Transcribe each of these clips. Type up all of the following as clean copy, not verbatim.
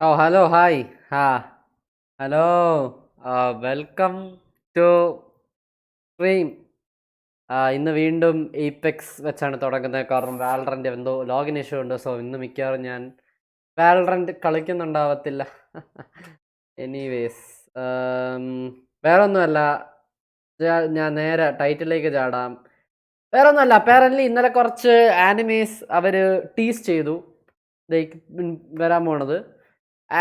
Oh, hello, hi. Hello. Welcome to stream. ഇന്ന് വീണ്ടും apex വെച്ചാണ് തുടങ്ങുന്നത്. കാരണം വാലറന്റ് എന്തോ ലോഗിൻ ഇഷ്യൂ ഉണ്ട്. സോ ഇന്ന് മിക്കവാറും ഞാൻ വാലറന്റ് കളിക്കുന്നുണ്ടാവത്തില്ല. എനിവേസ് വേറെ ഒന്നുമല്ല, ഞാൻ നേരെ ടൈറ്റിലേക്ക് ചാടാം. വേറെ ഒന്നുമല്ല, അപ്പാരൻ്റ്ലി ഇന്നലെ കുറച്ച് ആനിമേസ് അവർ ടീസ് ചെയ്തു ലൈക്ക് വരാൻ പോണത്.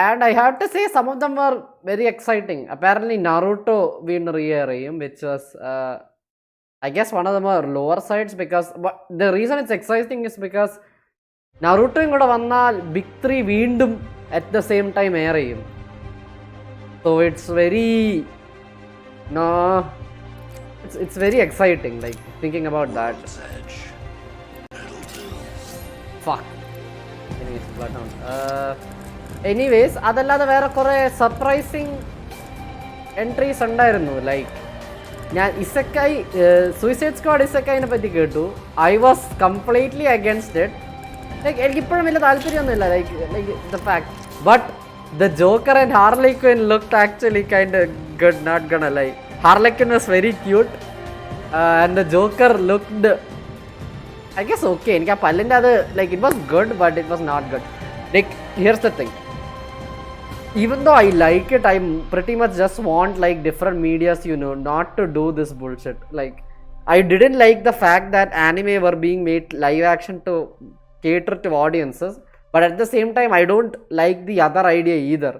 And I have to say, some of them were very exciting. Apparently, Naruto been re-airing, which was, I guess, one of the more lower sides. Because the reason it's exciting is because Naruto ingoda vannal Big 3 veendum at the same time air ചെയ്യും. So it's very it's very exciting. Like thinking about that. Fuck. Anyways, but anyways അതല്ലാതെ വേറെ കുറേ surprising entries ഉണ്ടായിരുന്നു. Like ഞാൻ ഇസക്കായി suicide squad ഇസക്കായിനെ പറ്റി കേട്ടു. I was completely against it. Like എനിക്കിപ്പോഴും വലിയ താല്പര്യമൊന്നുമില്ല like the fact. But the Joker and Harley Quinn looked actually kind good. Not gonna lie. Harley Quinn was very cute and the Joker looked I guess okay. എനിക്ക് ആ പല്ലിൻ്റെ അത് like it was good but it was not good. Like here's the thing. Even though I like it, I pretty much just want like different medias, not to do this bullshit. Like, I didn't like the fact that anime were being made live action to cater to audiences, but at the same time, I don't like the other idea either.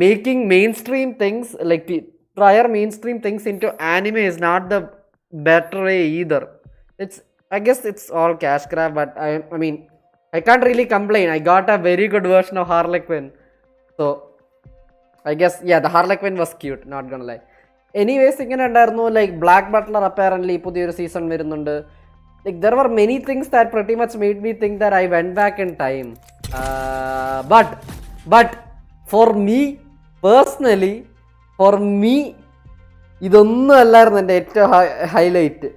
Making mainstream things, like prior mainstream things into anime is not the better way either. I guess it's all cash grab, but I mean, I can't really complain. I got a very good version of Harley Quinn. So, I guess, yeah, the Harley Quinn was cute, not gonna lie. Anyways, ഇങ്ങനെ ഉണ്ടായിരുന്നു. Like Black Butler apparently പുതിയൊരു season വരുന്നുണ്ട്. Like there were many things that pretty much made me think that I went back in time. But for me personally, ഇതൊന്നും അല്ലായിരുന്നു എൻ്റെ ഏറ്റവും highlight.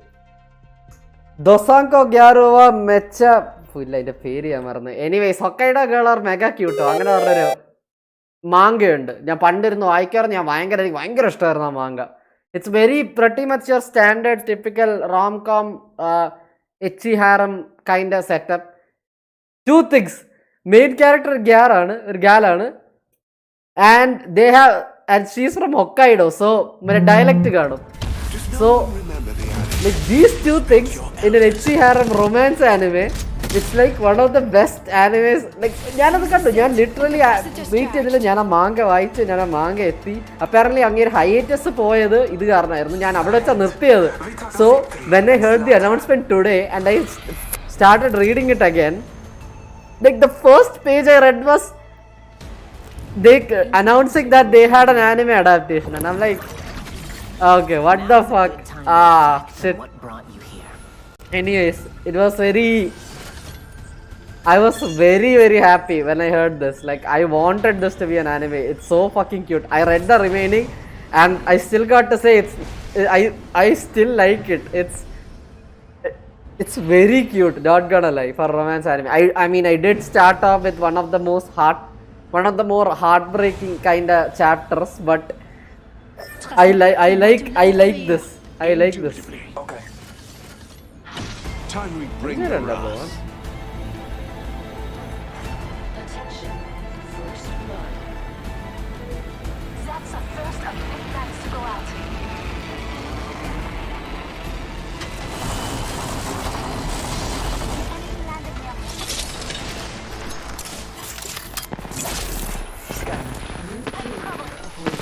ദൊസാങ്കോ ഗ്യാറുവ മെച്ച ഇല്ല, അതിൻ്റെ പേര് ഞാൻ മറന്നു. Anyways Hokkaido girl are mega ക്യൂട്ടോ അങ്ങനെ പറഞ്ഞൊരു മാങ്കയുണ്ട്. ഞാൻ പണ്ടിരുന്ന് വായിക്കാറ്. ഞാൻ ഭയങ്കര ഇഷ്ടമായിരുന്നു ആ manga. It's very pretty much your standard typical rom com ecchi harem kind of setup. Two things. Main character ഒരു ഗാലാണ് and she's from Hokkaido. So മറ്റേ ഡയലക്റ്റ് കാണും. So like these two things in an ecchi harem romance anime, it's like one of the best animes. Like ഞാനത് കണ്ടു. ഞാൻ literally wait ചെയ്തില്ല. ഞാൻ ആ മാങ്ക വായിച്ച് ഞാൻ ആ മാങ്ക എത്തി. അപ്പാരൻ്റ്ലി അങ്ങനെ ഹൈയേറ്റസ് പോയത് ഇത് കാരണമായിരുന്നു. ഞാൻ അവിടെ വെച്ചാൽ നിർത്തിയത്. So when I heard the announcement today and I started reading it again, like the first page I read was they announcing that they had an anime adaptation and I'm like, okay, what the fuck. Shit. Anyways, it was I was very happy when I heard this. Like, I wanted this to be an anime. It's so fucking cute. I read the remaining and I still got to say I still like it. It's very cute, not gonna lie, for romance anime. I mean, I did start off with one of the more heartbreaking kind of chapters, but I like this. Okay. Time we bring the wrath. Attention, first blood. That's the first of many nights to go out. Enemy landed near me. Scan.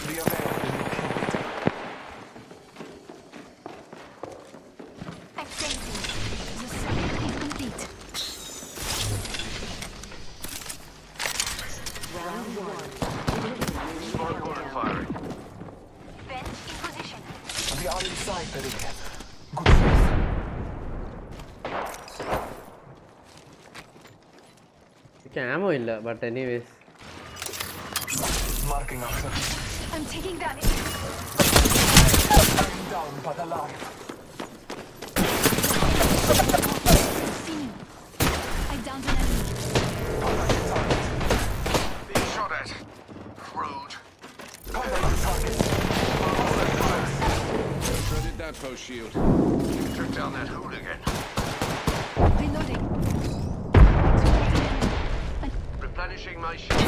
Be aware of the new kill. I'm sensing. The circuit is complete. Round one. Firing. Bench in position. We are inside the ring. Good faith. ക്യാമോ ഇല്ല. But anyways, Marking after. I'm taking that. Down but alive. See you. I downed an enemy. shield. Took down that hooligan. Reloading. Replenishing my shield.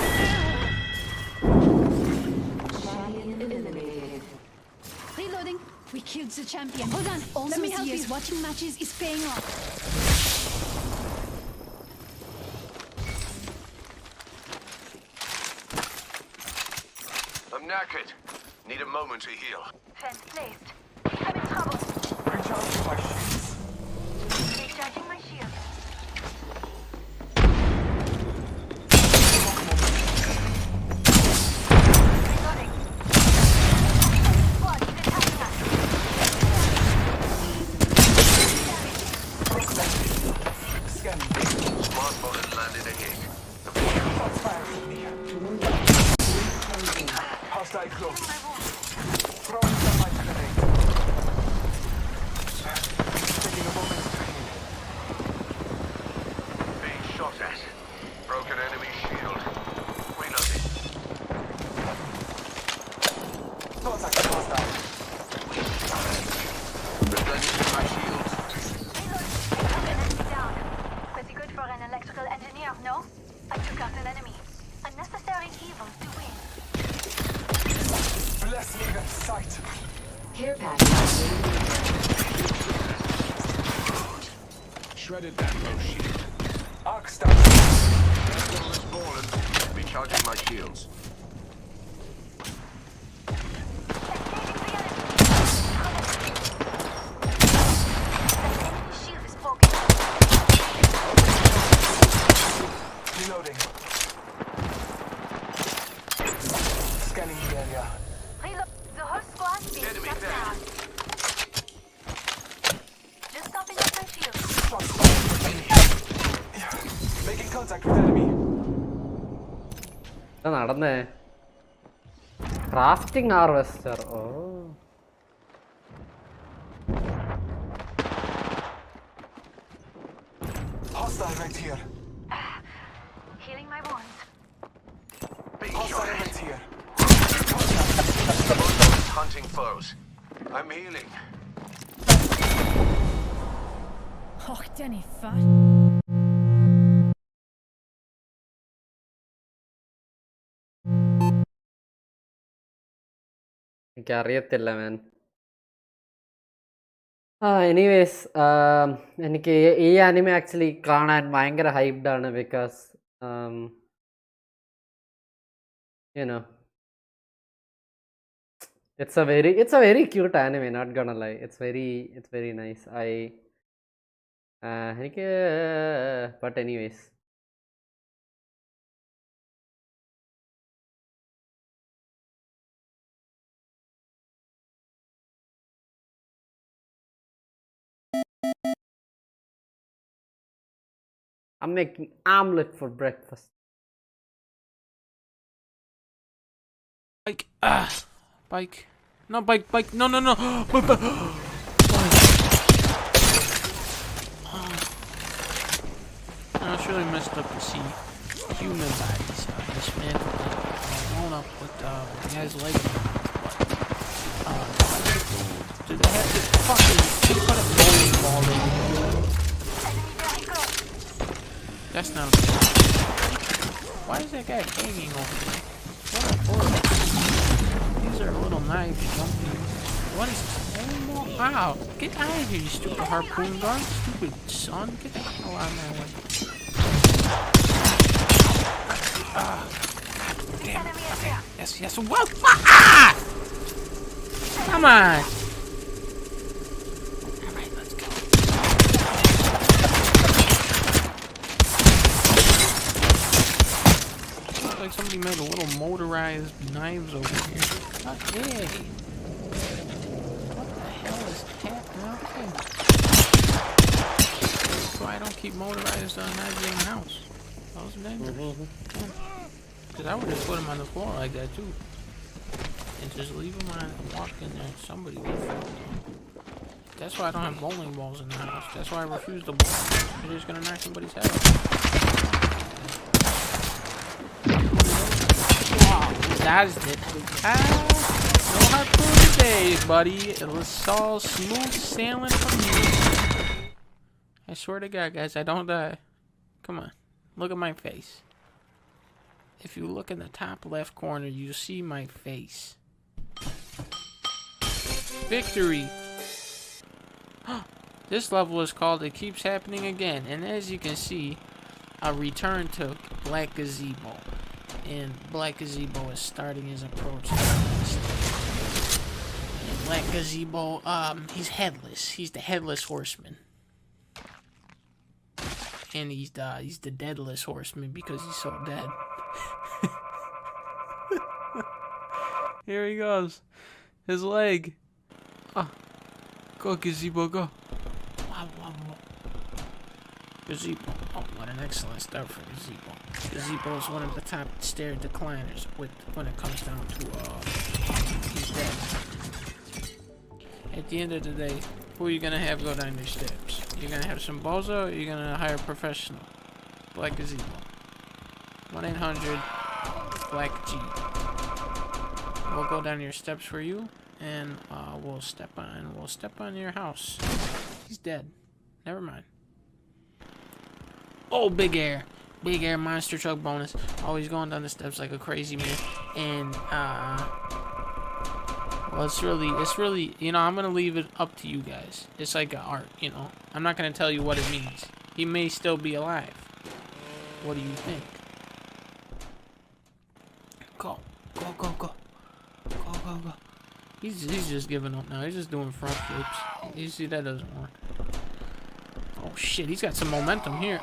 Reloading. We killed the champion. Hold on. Also, let me help you. Watching matches is paying off. I'm knackered. Need a moment to heal. Fence placed. I'm in trouble. Recharging my shields. Recharging my shield. Reloading. Squad is attacking us. Scanning. Smart bullet landed ahead. Hostile close. Throwing some my grenade. Taking a moment to heal. Being shot at. Broken enemy shield. Reloading. Contact hostile. Replenishing my shields. Enemy down. Pretty good for an electrical engineer, no? I took out an enemy. Unnecessary evil to win. Bless me that sight. Care package. Shredded that low shield. Arc star. Let's ball and recharging my shields. Shield is broken. Reloading. Scanning the area. Reload. The whole squad is Enemy shut there. down. Just topping up my shield. Shots fired. Making contact with enemy. നടന്നേ crafting harvester oh Hostile right here. Healing my wounds. Hostile right here. Hunting foes. I'm healing. Och, den är fan. എനിക്കറിയത്തില്ല മാൻ anyways എനിക്ക് ഈ anime actually കാണാൻ ഭയങ്കര hyped ആണ് because you know it's a very cute anime, not gonna lie. It's very nice. എനിക്ക് but anyways I'm making omelet for breakfast. Bike. Bike. No, bike. No. Bike. It's really messed up to see human bodies dismantled and blown up with guys like did they have to fucking put a bowling ball in? That's not a why is that guy hanging over there? What a horrible. These are little knives jumping. What is this? Oh, wow. Get out of here, you stupid harpoon gun. Stupid son. Get the hell out of my way. Damn it. Okay. Yes. Whoa. Ah! Come on. Alright, let's go. Looks like somebody made a little motorized knives over here. Okay. What the hell is happening? Okay. That's why I don't keep motorized knives in the house. Those are dangerous. Because I would just put them on the floor like that too. And just leave them on and walk in there. Somebody would fall down. That's why I don't have bowling balls in the house. That's why I refuse to bowl. You're just gonna knock somebody's head off. Wow, that is it. No harpoon today, buddy. It's all smooth sailing from you. I swear to God, guys, I don't die. Come on. Look at my face. If you look in the top left corner, you see my face. Victory! This level is called It Keeps Happening Again. And as you can see, a return to Black Gazebo. And Black Gazebo is starting his approach. And Black Gazebo, he's headless. He's the headless horseman. And he's the deadless horseman because he's so dead. Here he goes. His leg. Oh. Go, Gazebo, go. Gazebo. Oh, what an excellent start for Gazebo. Gazebo is one of the top stair decliners when it comes down to, he's dead. At the end of the day, who are you gonna have go down your steps? You're gonna have some bozo or you're gonna hire a professional? Black Gazebo. 1-800 Black G. We'll go down your steps for you, and we'll step on your house. He's dead. Never mind. Oh, big air monster truck bonus. Oh, he's going down the steps like a crazy man. And well, it's really, you know, I'm gonna leave it up to you guys. It's like an art, you know. I'm not gonna tell you what it means. He may still be alive. What do you think? Go. He's just giving up now. He's just doing front flips. You see, that doesn't work. Oh shit, he's got some momentum here.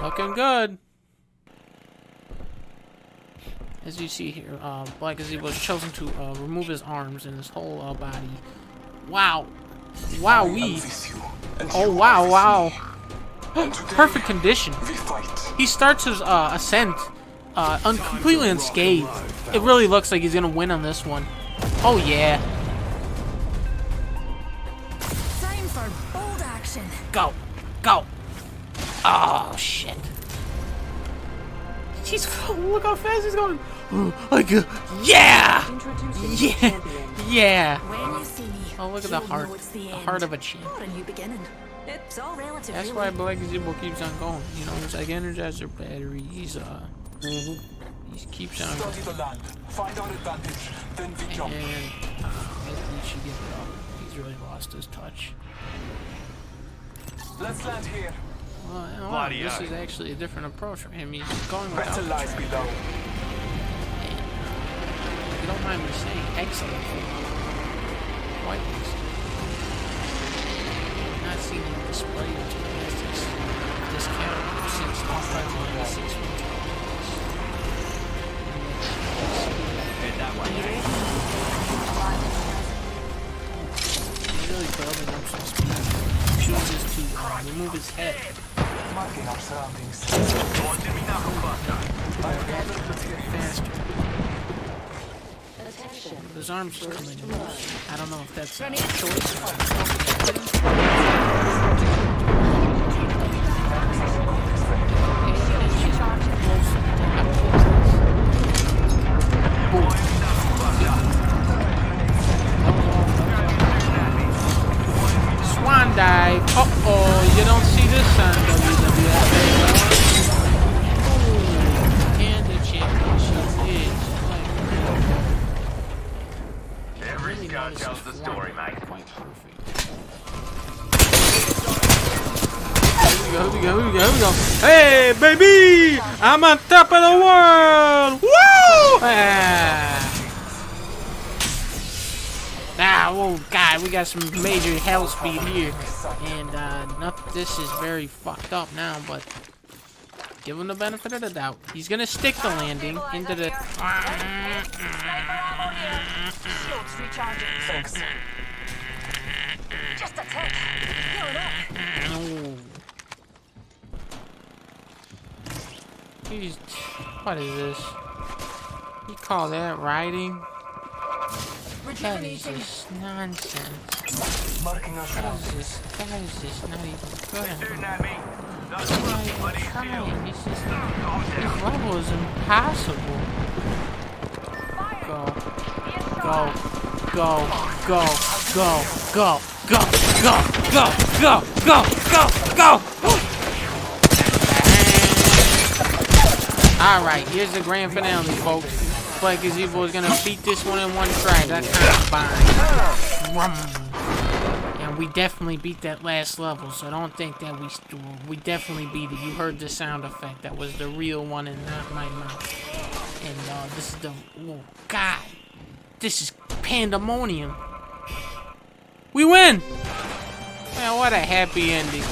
Looking good. As you see here, Black Gazebo has chosen to remove his arms and his whole body. Wow. Wowee. Oh, wow. Perfect condition. He starts his ascent completely unscathed. It really looks like he's gonna win on this one. Oh yeah. Time for bold action. Go. Oh shit. Look how fast he's going. Yeah. When you see me, Oh, look at the heart. The heart of a champ. or a new beginning. It's all relative. That's why Black Gazebo keeps on going. You know, it's like Energizer battery. He keeps on going. Study the land. Find our advantage. Then we jump. And he should give it up. He's really lost his touch. Let's land here. Well, this is actually a different approach for him. He's going without Better the lies track. below. And, if you don't mind me saying, excellent. Quite excellent. I've not seen him display this character since the 596 He's really building up some speed. Chooses to remove his head. Marking our surroundings. Faster. Attention. His arms are coming in. I don't know if that's a choice. Swan dive. Uh-oh, you don't see this on WWF anymore. And the championship is Every scout tells the story, mate. quite perfect. Here we go. Hey, baby! I'm on top of the world! Woo! Oh god, we got some major hell speed here. And, this is very fucked up now, but give him the benefit of the doubt. He's gonna stick the landing into the... Shields recharging. Thanks. Just a tick. Heal it up. Oh. What is this? You call that riding? That is just nonsense. Marking our surroundings. That is just not even good. Shooting at me. That's I'm what not I'm even bloody trying. feel. It's just, Calm this down. level is impossible. Go, go, go, go, go, go, go, go, go, go, go, go, go. Alright, here's the grand finale, folks. Play Gazebo is gonna beat this one in one try. That's kind of fine. And we definitely beat that last level, so don't think that we definitely beat it. You heard the sound effect. That was the real one and not my mouth. And this is the, oh god, this is pandemonium. We win! Man, what a happy ending.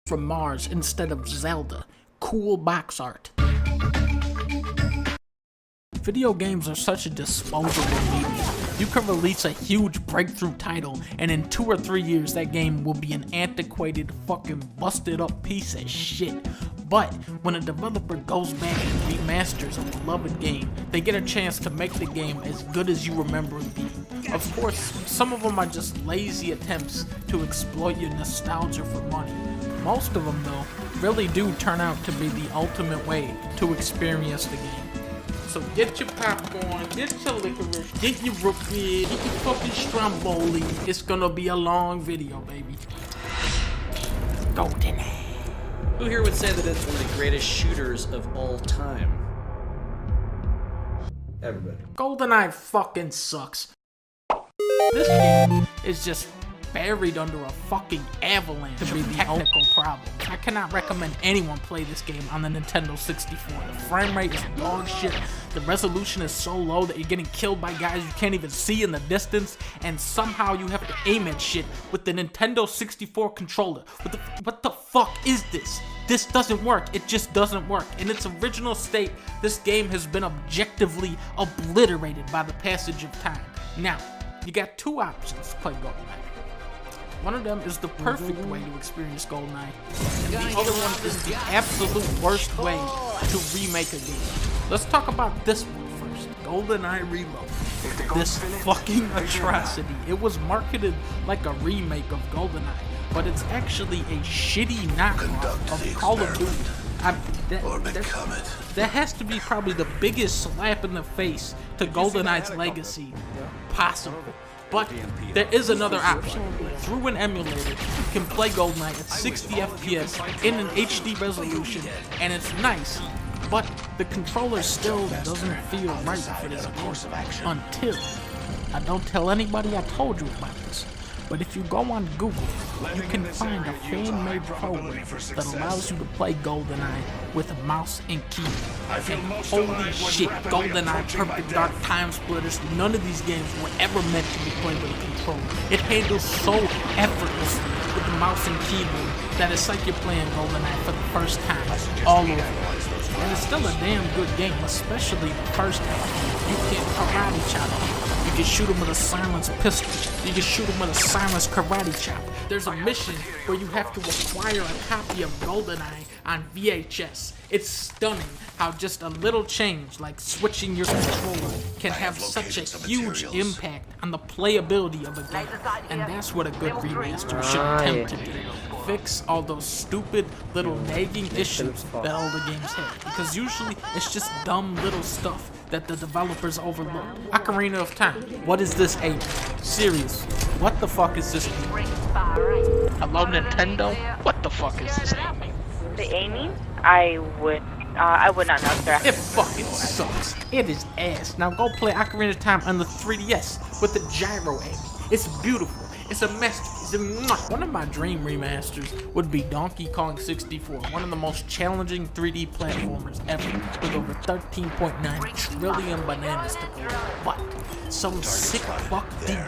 From Mars instead of Zelda. Cool box art. Video games are such a disposable medium. You can release a huge breakthrough title, and in 2 or 3 years that game will be an antiquated, fucking busted up piece of shit. But when a developer goes back and remasters a beloved game, they get a chance to make the game as good as you remember it being. Of course, some of them are just lazy attempts to exploit your nostalgia for money. Most of them, though, really do turn out to be the ultimate way to experience the game. So get your popcorn, get your licorice, get your root beer, get your fucking stromboli. It's gonna be a long video, baby. Golden. Who here would say that it's one of the greatest shooters of all time? Everybody. GoldenEye fucking sucks. This game is just buried under a fucking avalanche to be the technical problem. I cannot recommend anyone play this game on the Nintendo 64. The frame rate is dog shit. The resolution is so low that you're getting killed by guys you can't even see in the distance, and somehow you have to aim at shit with the Nintendo 64 controller. What the fuck is this? This doesn't work. It just doesn't work. In its original state, this game has been objectively obliterated by the passage of time. Now, you got two options to play GoldenEye. One of them is the perfect way to experience GoldenEye, and the other one is the absolute worst way to remake a game. Let's talk about this one first, GoldenEye Reload. This fucking atrocity. It was marketed like a remake of GoldenEye, but it's actually a shitty knockoff of Call of Duty. That has to be probably the biggest slap in the face to GoldenEye's legacy possible. But there is another option. Through an emulator, you can play GoldenEye at 60 FPS in an HD resolution, and it's nice, but the controller still doesn't feel right for this game. Until, I don't tell anybody I told you about this, but if you go on Google, you can find a fan-made program that allows you to play GoldenEye with a mouse and keyboard. And holy shit, GoldenEye, Perfect Dark, Time Splitters, none of these games were ever meant to be played with a controller. It handles so effortlessly with the mouse and keyboard that it's like you're playing GoldenEye for the first time all over. And it's still a damn good game, especially the first half. You can karate chop. You can shoot him with a silenced pistol. You can shoot him with a silenced karate chop. There's a mission where you have to acquire a copy of GoldenEye on VHS. It's stunning how just a little change, like switching your controller, can have such a huge impact on the playability of a game. And that's what a good remaster should attempt to do. Fix all those stupid little nagging issues that older games have. Because usually it's just dumb little stuff that the developers overlook. Ocarina of Time. What is this aiming? Seriously, what the fuck is this aiming? Hello Nintendo? What the fuck is this aiming? The aiming? I would not know, sir. It fucking sucks. It is ass. Now go play Ocarina of Time on the 3DS with the gyro aim. It's beautiful. It's a masterpiece. One of my dream remasters would be Donkey Kong 64, one of the most challenging 3D platformers ever, with over 13.9 trillion bananas to go. But some sick fuck degenerate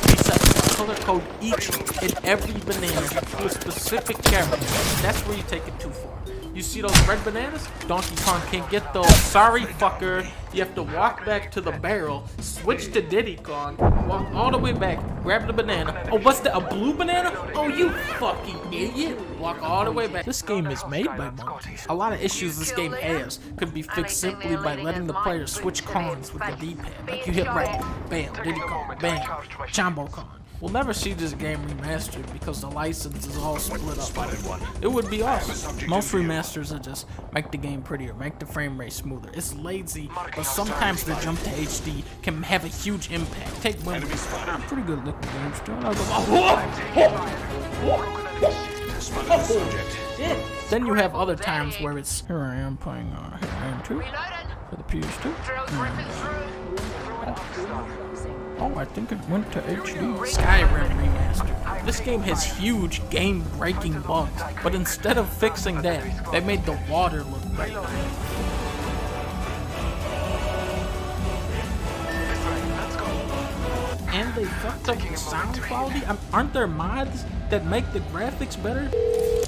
decides to color code each and every banana to a specific character. That's where you take it too far. You see those red bananas? Donkey Kong can't get those. Sorry, fucker. You have to walk back to the barrel, switch to Diddy Kong, walk all the way back, grab the banana. Oh, what's that? A blue banana? Oh, you fucking idiot. Walk all the way back. This game is made by monkeys. A lot of issues this game has could be fixed simply by letting the player switch Kongs with the D-pad. Like you hit right, bam, Diddy Kong, bam, Jumbo Kong. We'll never see this game remastered because the license is all split up. It would be awesome. Most remasters are just make the game prettier, make the frame rate smoother. It's lazy, but sometimes the jump to HD can have a huge impact. Take Window's pretty good looking games still. Then you have other times where it's here I am playing Hitman 2 for the PS2. Oh, I think it went to HD. Skyrim Remastered. This game has huge game-breaking bugs, but instead of fixing that, they made the water look great. And they fucked up the sound quality? Aren't there mods that make the graphics better?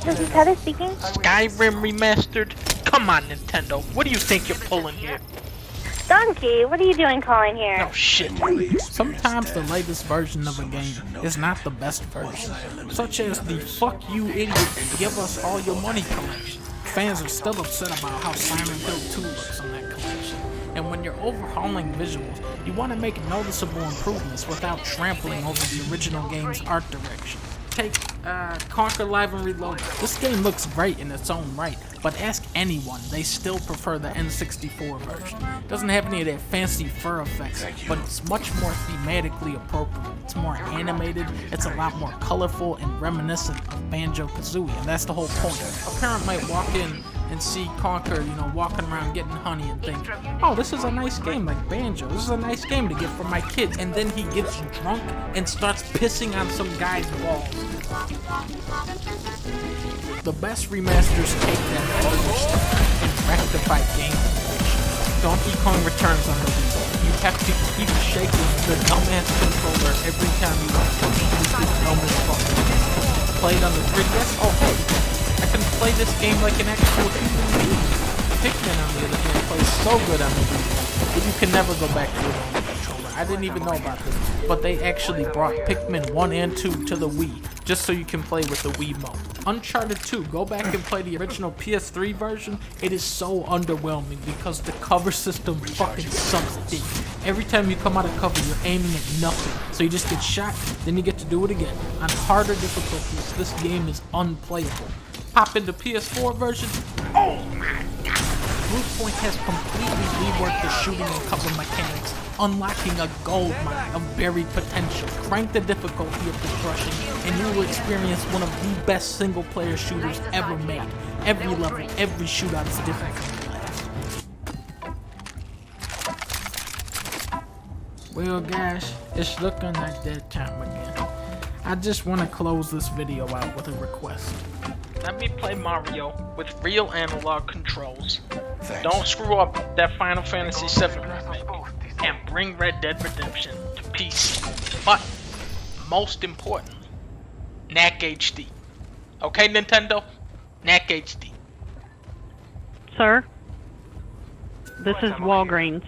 This is Heather speaking. Skyrim Remastered? Come on, Nintendo. What do you think you're pulling here? Donkey, what are you doing calling here? Oh shit. Sometimes the latest version of a game is not the best version, such as the fuck you idiot, give us all your money collection. Fans are still upset about how Silent Hill 2 looks on that collection. And when you're overhauling visuals, you want to make noticeable improvements without trampling over the original game's art direction. Take Conquer Live and Reloaded. This game looks great in its own right, but ask anyone, they still prefer the N64 version. It doesn't have any of that fancy fur effects, but it's much more thematically appropriate. It's more animated, it's a lot more colorful and reminiscent of Banjo-Kazooie, and that's the whole point. A parent might walk in and see Conquer, walking around getting honey and think, oh, this is a nice game like Banjo. This is a nice game to get for my kids. And then he gets drunk and starts pissing on some guy's walls. The best remasters take that older stuff and rectify game. Donkey Kong Returns on the Wii. You have to keep shaking the dumbass controller every time you want to use the dumbest fucking. Played on the 3DS? Oh, hey. I can play this game like an actual human being. Pikmin, on the other hand, plays so good on the Wii, but you can never go back to it on the controller. I didn't even know about this, but they actually brought Pikmin 1 and 2 to the Wii, just so you can play with the Wii mode. Uncharted 2, go back and play the original PS3 version. It is so underwhelming because the cover system fucking sucks dick. Every time you come out of cover, you're aiming at nothing, so you just get shot, then you get to do it again. On harder difficulties, this game is unplayable. Pop in the PS4 version. Oh my god! Bluepoint has completely reworked the shooting and cover mechanics, unlocking a gold mine of buried potential. Crank the difficulty of the crushing, and you will experience one of the best single-player shooters ever made. Every level, every shootout is different from the last. Well, guys, it's looking like that time again. I just want to close this video out with a request. Let me play Mario with real analog controls. Thanks. Don't screw up that Final Fantasy VII remake. And bring Red Dead Redemption to PC. But, most importantly, NAC HD. Okay, Nintendo? NAC HD. Sir? This is Walgreens.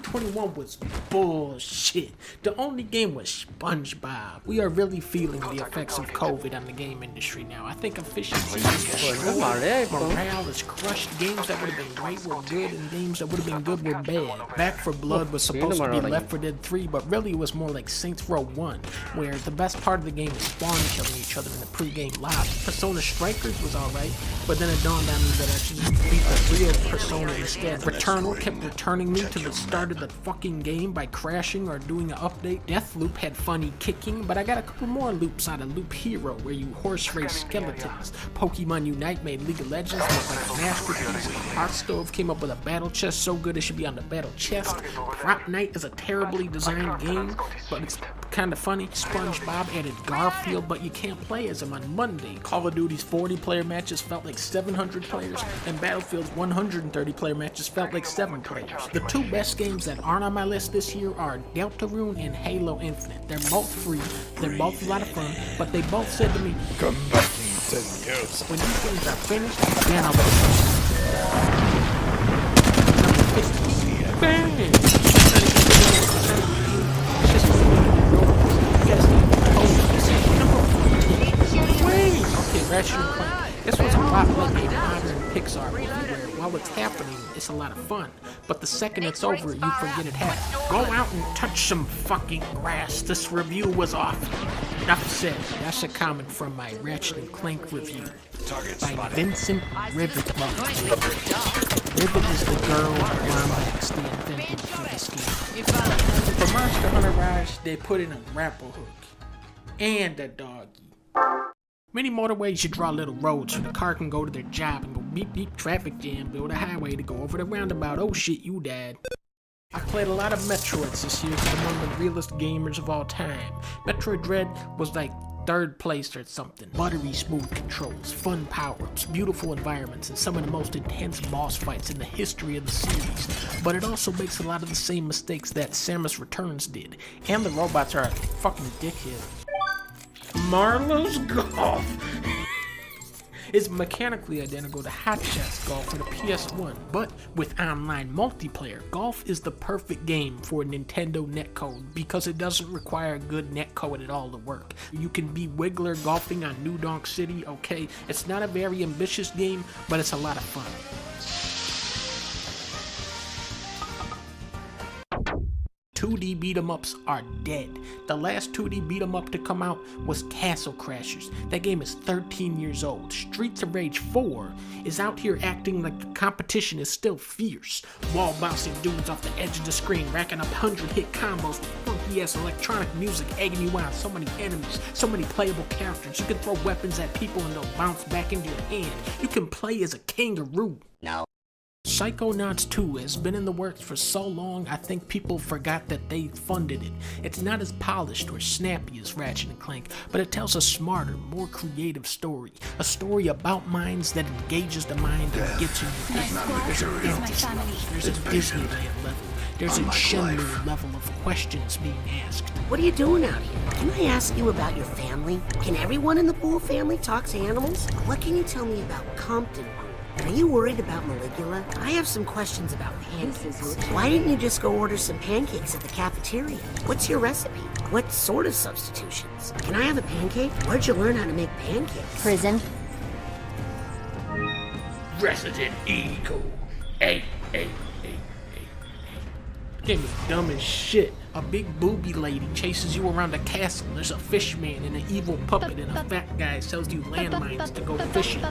'21 was bullshit. The only game was SpongeBob. We are really feeling the effects of COVID on the game industry now. I think efficiency is morale is crushed. Games that would have been great were good, and games that would have been good were bad. Back 4 Blood was supposed to be Left 4 Dead 3, but really it was more like Saints Row 1, where the best part of the game is spawn killing each other in the pre-game lobby. Persona Strikers was alright, but then it dawned on me that I should beat the real Persona instead. Returnal kept returning me to the start of the fucking game by crashing or doing an update. Deathloop had funny kicking, but I got a couple more loops out of Loop Hero where you horse race skeletons. Pokemon Unite made League of Legends look like a masterpiece. Hot Stove came up with a battle chest so good it should be on the battle chest. Prop Night is a terribly designed game, but it's Kinda funny, SpongeBob added Garfield, but you can't play as him on Monday. Call of Duty's 40-player matches felt like 700 players, and Battlefield's 130-player matches felt like 7 players. The two best games that aren't on my list this year are Deltarune and Halo Infinite. They're both free, they're both a lot of fun, but they both said to me, Come back in 10 years. when these games are finished, then I'll be bang! Okay, Ratchet and Clank. This was a lot like a modern Pixar movie where while it's happening, it's a lot of fun. But the second it's over, you forget it happened. Go out and touch some fucking grass. This review was awful. Enough said. That's a comment from my Ratchet and Clank review by Vincent Rivet. Rivet is the girl Wombax, the inventor for this game. For Monster Hunter Rise, they put in a grapple hook and a doggy. Many motorways, you draw little roads so the car can go to their job and go beep beep traffic jam, build a highway to go over the roundabout. Oh shit, you died. I played a lot of Metroids this year because I'm one of the realest gamers of all time. Metroid Dread was like 3rd place or something. Buttery smooth controls, fun power-ups, beautiful environments, and some of the most intense boss fights in the history of the series. But it also makes a lot of the same mistakes that Samus Returns did. And the robots are a fucking dickhead. Marlowe's Golf is mechanically identical to Hot Shots Golf for the PS1, but with online multiplayer. Golf is the perfect game for Nintendo netcode because it doesn't require good netcode at all to work. You can be Wiggler golfing on New Donk City, okay? It's not a very ambitious game, but it's a lot of fun. 2D beat-em-ups are dead. The last 2D beat-em-up to come out was Castle Crashers. That game is 13 years old. Streets of Rage 4 is out here acting like the competition is still fierce. Wall bouncing dudes off the edge of the screen, racking up 100-hit combos with funky-ass electronic music, egging you on. So many enemies, so many playable characters. You can throw weapons at people and they'll bounce back into your hand. You can play as a kangaroo. No. Psychonauts 2 has been in the works for so long, I think people forgot that they funded it. It's not as polished or snappy as Ratchet & Clank, but it tells a smarter, more creative story. A story about minds that engages the mind and gets in your head. There's a Fantasy level, there's a Disneyland level, there's a Shenmue level of questions being asked. What are you doing out here? Can I ask you about your family? Can everyone in the Pool family talk to animals? What can you tell me about Compton? Are you worried about Maligula? I have some questions about pancakes. Why didn't you just go order some pancakes at the cafeteria? What's your recipe? What sort of substitutions? Can I have a pancake? Where'd you learn how to make pancakes? Prison. Resident Evil. Hey. Game is dumb as shit. A big booby lady chases you around a castle. There's a fish man and an evil puppet, and a fat guy sells you landmines to go fishing.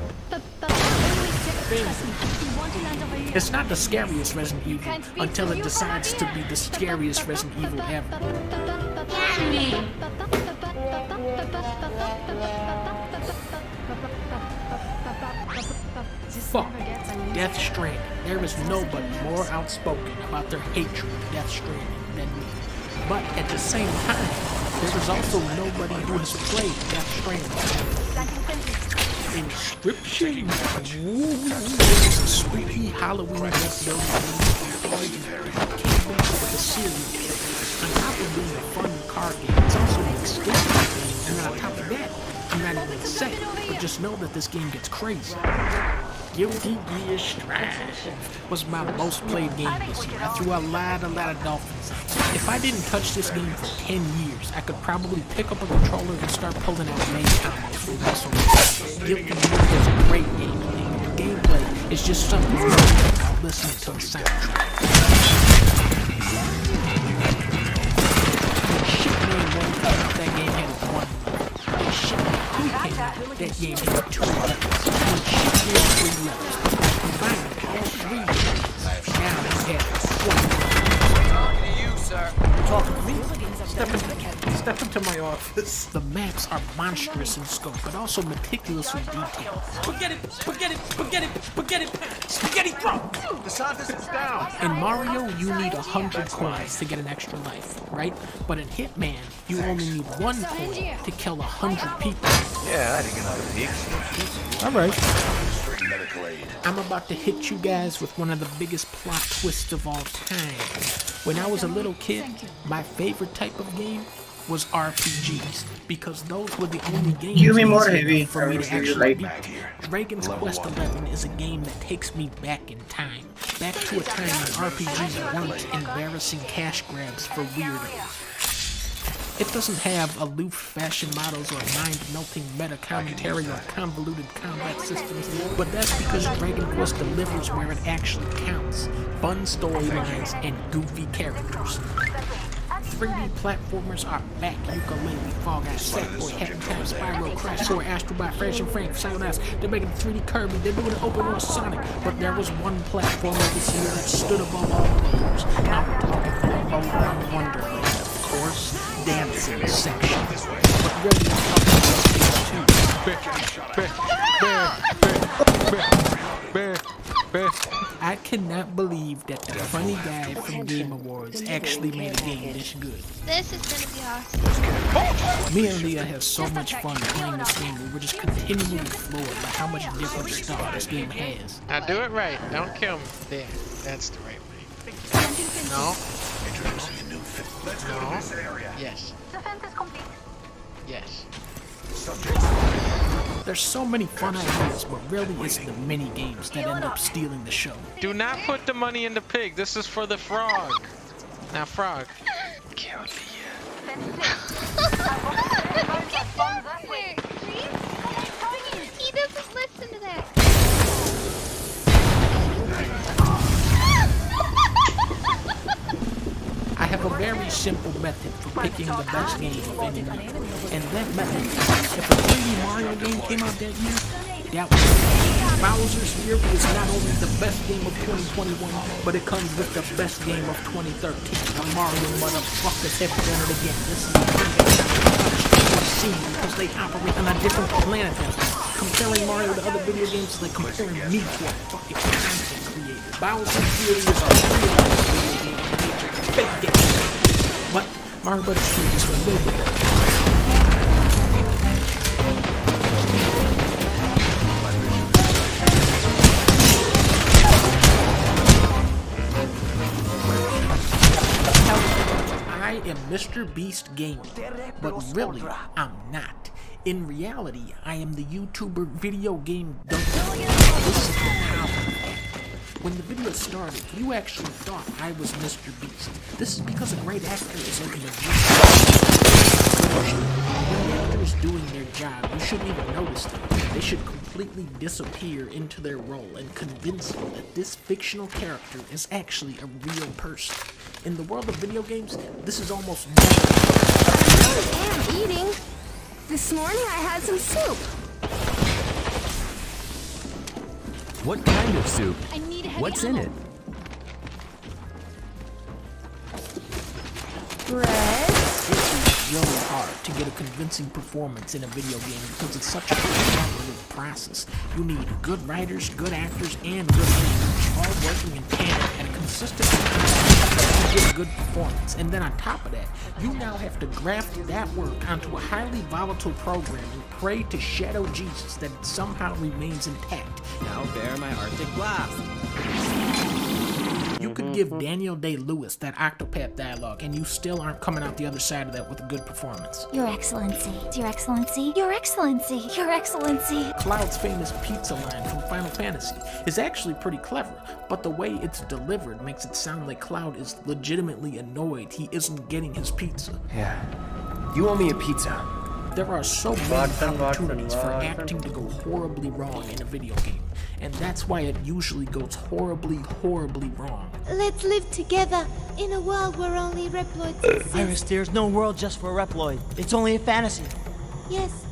It's not the scariest Resident Evil until it decides to be the scariest Resident Evil ever. Fuck Death Stranding. There is nobody more outspoken about their hatred of Death Stranding than me. But at the same time, there is also nobody who has played Death Stranding. Inscription. This is a spooky Halloween deck building with a serial. On top of being a fun card game, it's also an extensive game, and on top of that, I'm not even saying, but just know that this game gets crazy. Guilty Gear Strive was my most played game this year. I threw a lot of dolphins out. If I didn't touch this game for 10 years, I could probably pick up a controller and start pulling out main combos from Muscle. Guilty Gear is a great game. The gameplay is just something you learn about listening to the soundtrack. Shit man 1 came out, that game had 1 level. Shit man 2 came out, that game had 2 levels. Shit man 3 levels. Combined all 3 levels. Now it has 4 levels. Talking to you, sir. Talking to me? Step into my office. The maps are monstrous in scope, but also meticulous in detail. Spaghetti throw! Scientist down. In Mario, you need 100 coins to get an extra life, right? But in Hitman, you only need 1 coin to kill 100 people. Yeah, I think another peek. Alright. I'm about to hit you guys with one of the biggest plot twists of all time. When I was a little kid, my favorite type of game was RPGs, because those were the only games easy for me to actually beat. Dragon's Quest XI is a game that takes me back in time, back to a time when RPGs weren't embarrassing cash grabs for weirdos. It doesn't have aloof fashion models or mind-melting meta commentary or convoluted combat systems, but that's because Dragon Quest delivers where it actually counts: fun storylines and goofy characters. 3D platformers are back. Ukulele, Fall Guys, Sackboy, Happy Time, Spyro, Crash Tour, Astro Bot, Fresh and Frank, Psyonauts. They're making 3D Kirby. They're doing an open world Sonic. But there was one platformer this year that stood above all others. I'm talking about Wonderland, of course, dancing section. But really, I'm talking I cannot believe that the funny guy from Game Awards actually made a game this good. This is gonna be awesome. Me and Leah have so much fun playing this game that we're just continually floored by how much different stuff this game has. Now do it right. Don't kill me. There. That's the right way. No. No. Yes. Defense is complete. Yes. There's so many fun ideas, but really it's the mini games that end up stealing the show. Do not put the money in the pig. This is for the frog. Now, frog. Kill Leah. He doesn't listen to that. I have a very simple method for picking the best game of any year. And that method, if a 3D Mario game came out that year, that was Bowser's Fury is not only the best game of 2021, but it comes with the best game of 2013. The Mario motherfuckers have done it again. This is the thing that I've seen because they operate on a different planet. Comparing Mario to other video games is like comparing me to a fucking content creator. Bowser's Fury is a real video game. Fake game. But Mario Bros. 2 is a little bit better. I am Mr. Beast Gaming, but really, I'm not. In reality, I am the YouTuber video game dungeon. This is the power. When the video started, you actually thought I was Mr. Beast. This is because a great actor is like a magician. When the actor is doing their job, you shouldn't even notice them. They should completely disappear into their role and convince you that this fictional character is actually a real person. In the world of video games, this is almost never. I am eating. This morning I had some soup. What kind of soup? I need heavy What's in ammo. it? Bread. It's really hard to get a convincing performance in a video game because it's such a collaborative process. You need good writers, good actors, and good gamers, all working in tandem at a consistent to get a good performance. And then on top of that, you now have to graft that work onto a highly volatile program and pray to Shadow Jesus that it somehow remains intact. Now bear my Arctic blast. You could give Daniel Day-Lewis that Octopath dialogue, and you still aren't coming out the other side of that with a good performance. Your Excellency, Your Excellency, Your Excellency, Your Excellency. Cloud's famous pizza line from Final Fantasy is actually pretty clever, but the way it's delivered makes it sound like Cloud is legitimately annoyed he isn't getting his pizza. Yeah. You owe me a pizza. There are so many opportunities for acting to go horribly wrong in a video game, and that's why it usually goes horribly, horribly wrong. Let's live together in a world where only Reploids exist. Iris, there's no world just for Reploid. It's only a fantasy. Yes,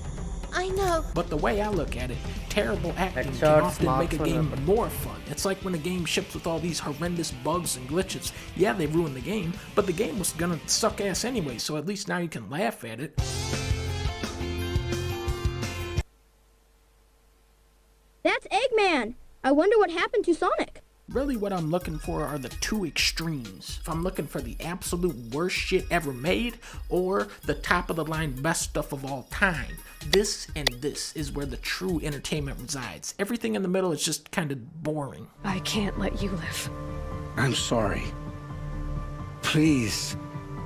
I know. But the way I look at it, terrible acting can often make a game more fun. It's like when a game ships with all these horrendous bugs and glitches. Yeah, they ruined the game, but the game was gonna suck ass anyway, so at least now you can laugh at it. That's Eggman! I wonder what happened to Sonic. Really what I'm looking for are the two extremes. If I'm looking for the absolute worst shit ever made, or the top of the line best stuff of all time, this and this is where the true entertainment resides. Everything in the middle is just kind of boring. I can't let you live. I'm sorry. Please.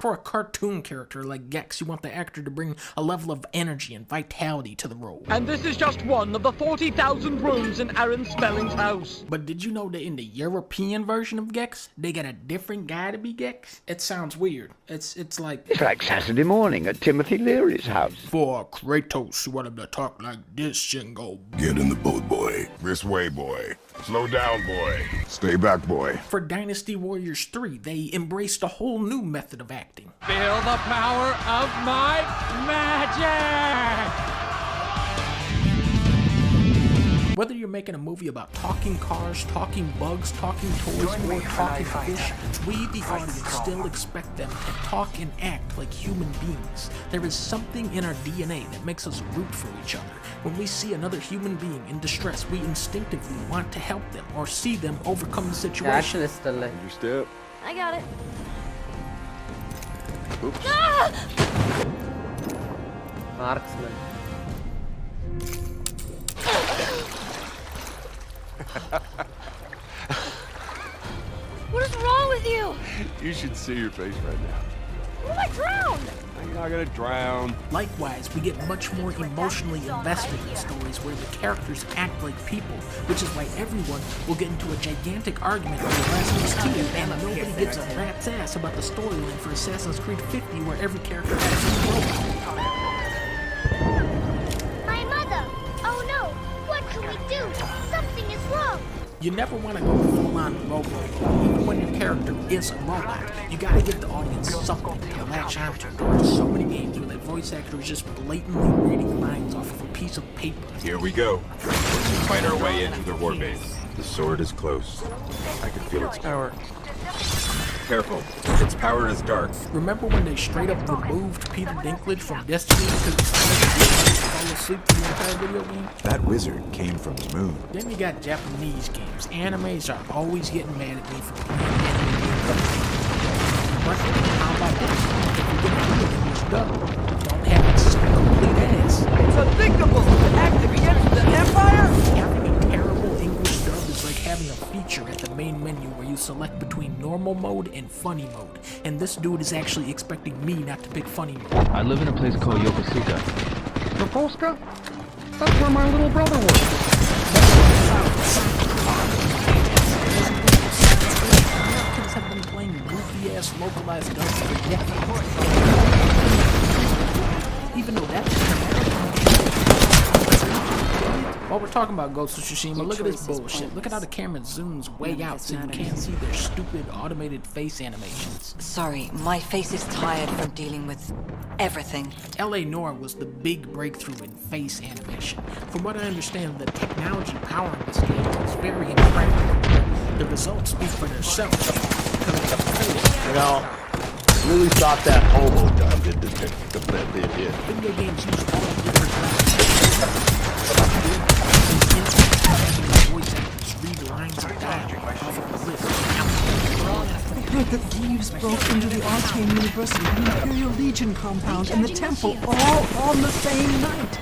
For a cartoon character like Gex, you want the actor to bring a level of energy and vitality to the role. And this is just one of the 40,000 rooms in Aaron Spelling's house. But did you know that in the European version of Gex, they got a different guy to be Gex? It sounds weird. It's like Saturday morning at Timothy Leary's house. For Kratos, you want him to talk like this and go, "Get in the boat, boy. This way, boy. Slow down, boy. Stay back, boy." For Dynasty Warriors 3, they embraced a whole new method of acting. Feel the power of my magic! Whether you're making a movie about talking cars, talking bugs, talking toys, or talking fish, we, the audience, still expect them to talk and act like human beings. There is something in our DNA that makes us root for each other. When we see another human being in distress, we instinctively want to help them or see them overcome the situation. Your step. I got it. Oops. Ah! Marksman. What is wrong with you? You should see your face right now. What if I drown? You're not gonna drown. Likewise, we get much more emotionally invested in stories where the characters act like people, which is why everyone will get into a gigantic argument over The Last of Us 2, and nobody gives a rat's ass about the storyline for Assassin's Creed 50, where every character has a robot. My mother! Oh no! What can we do? Something is wrong! You never want to go full-on robot. Even when your character is a robot, you gotta give the audience something to latch onto. There are so many games where the voice actor is just blatantly reading lines off of a piece of paper. Here we go. Let's fight our way into their warbase. The sword is close. I can feel its power. Careful. Its power is dark. Remember when they straight up removed Peter Dinklage from Destiny because he fall asleep for the entire video game? That wizard came from the moon. Then you got Japanese games. Animes are always getting mad at me for playing anime games. But how about this? If you're gonna do it in this dub, don't have it suck complete ass. It's unthinkable to act against the Empire! Having a terrible English dub is like having a feature at the main menu where you select between normal mode and funny mode. And this dude is actually expecting me not to pick funny mode. I live in a place called Yokosuka. Yokosuka? That's where my little brother was. Americans have been playing goofy-ass localized dubs for decades. Even though that's while we're talking about Ghost of Tsushima, look at this bullshit. Look at how the camera zooms way out so you can't see their stupid automated face animations. Sorry, my face is tired from dealing with everything. L.A. Noire was the big breakthrough in face animation. From what I understand, the technology powering this game is very impractical. The results speak for themselves. You know, really thought that hobo done did the Video games use all different I heard that thieves broke into the Arcane University, the Imperial Legion compound, and the temple all on the same night.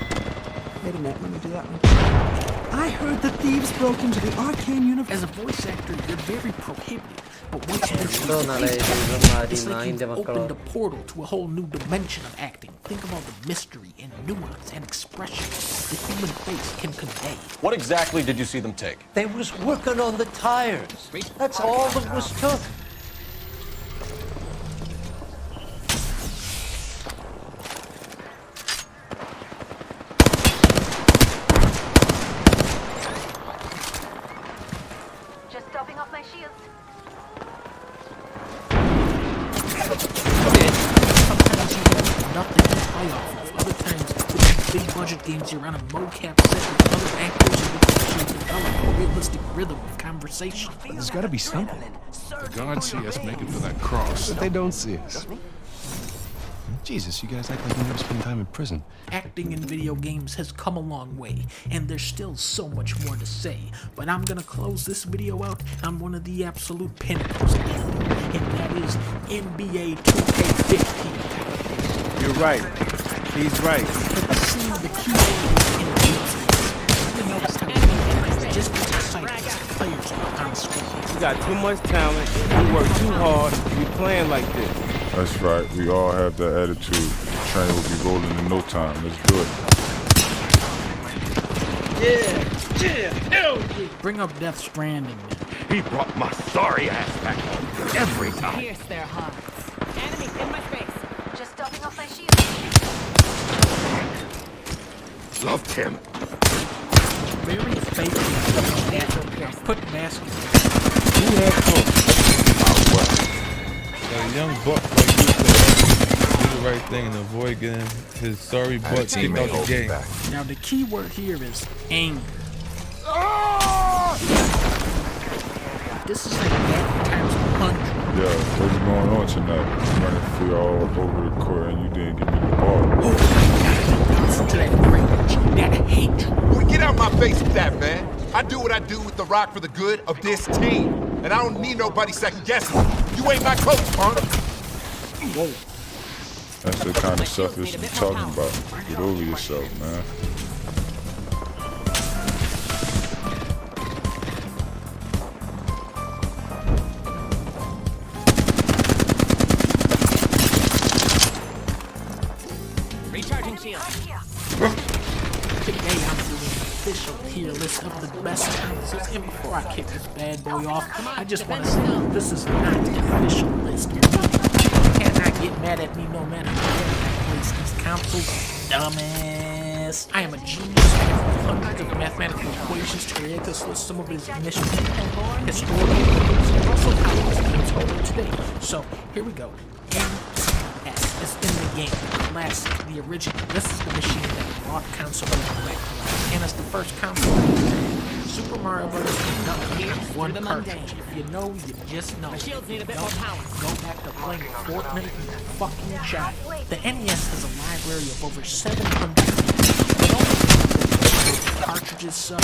Wait a minute, let me do that one. I heard that thieves broke into the Arcane University. As a voice actor, you're very prohibited. But once you it's like you've opened a portal to a whole new dimension of acting. Think of all the mystery and nuance and expression the human face can convey. What exactly did you see them take? They was working on the tires. That's all that was took. Just topping off my shields. Sometimes you have nothing to play off of. Other times, with big budget games, you're on a mocap set with other actors and you can actually develop a realistic rhythm of conversation. There's gotta be something. The gods see us making for that cross. But they don't see us. Jesus, you guys act like you never spend time in prison. Acting in video games has come a long way, and there's still so much more to say, but I'm gonna close this video out on one of the absolute pinnacles of acting, and that is NBA 2K15. You're right. He's right. But see, the key word is engagement. You notice how it's just as exciting as the players are on screen. You got too much talent, you work too hard, you playing like this. That's right. We all have that attitude. The train will be rolling in no time. Let's do it. Yeah. Bring up Death Stranding. He brought my sorry ass back every time. Pierce their hearts. Enemy in my face. Just topping off my shield. Loved him. Very fake. Put mask. You had fun. A young buck like you said, do the right thing and avoid getting his sorry butt kicked out the game. Now the key word here is anger. This is like that times 100. Yeah, what's going on tonight? I'm running for you all over the court and you didn't give me the ball. Oh my God, listen to that rage, that hatred. Boy, get out my face with that, man. I do what I do with the rock for the good of this team. And I don't need nobody second guessing me. You ain't my coach, partner. Whoa. That's the kind of stuff you should be talking about. Get over yourself, man. Recharging shield. Today I'm doing an official tier list of the best consoles, and before I kick this bad boy off, I just want to say this is not an official list. You cannot get mad at me no matter where I place these consoles, dumbass. I am a genius. I have hundreds of mathematical equations to create this list. Some of it is initial, historical, and also how it was told today. So here we go. NS is in the game, the classic, the original. This is the machine that brought console back, and it's the first console. Super Mario Bros. One cartridge. If you know, you just know. Shields need a bit more power. Go back to playing Fortnite and you fucking child. The NES has a library of over 700 cartridges suck,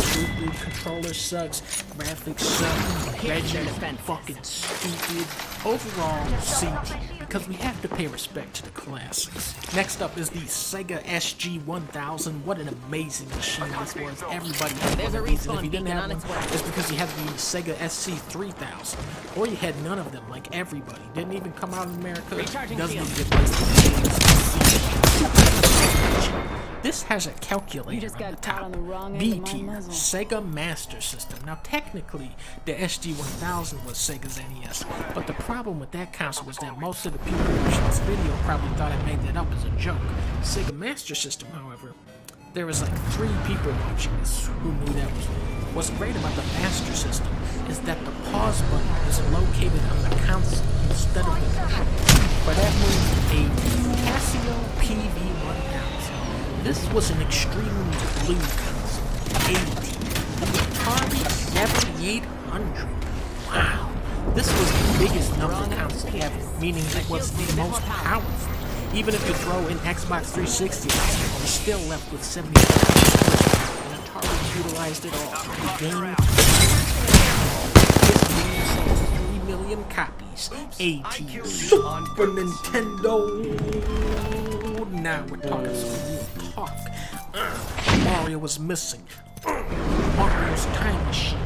stupid, controller sucks, graphics suck, Reggie fucking stupid. Overall, CT, because we have to pay respect to the classics. Next up is the Sega SG-1000. What an amazing machine this was. Everybody had one of these, and if you didn't have one, it's because you had the Sega SC-3000. Or you had none of them, like everybody. Didn't even come out in America. Doesn't even get placed in the This has a calculator on the top. B tier, Sega Master System. Now technically, the SG-1000 was Sega's NES, but the problem with that console was that most of the people watching this video probably thought I made that up as a joke. Sega Master System, however, there was like 3 people watching this who knew that was real. What's great about the Master System is that the pause button is located on the console instead of the controller. For that movie, a Casio PV-1000. This was an extremely blue console, 80. The Atari 7800. Wow. This was the biggest number console ever, meaning it was the most powerful. Even if you throw in Xbox 360, you're still left with 70. And Atari utilized it all. The game sold 3 million copies. 18 Super Nintendo. Now we're talking some real talk. Mario was missing. Mario's time machine.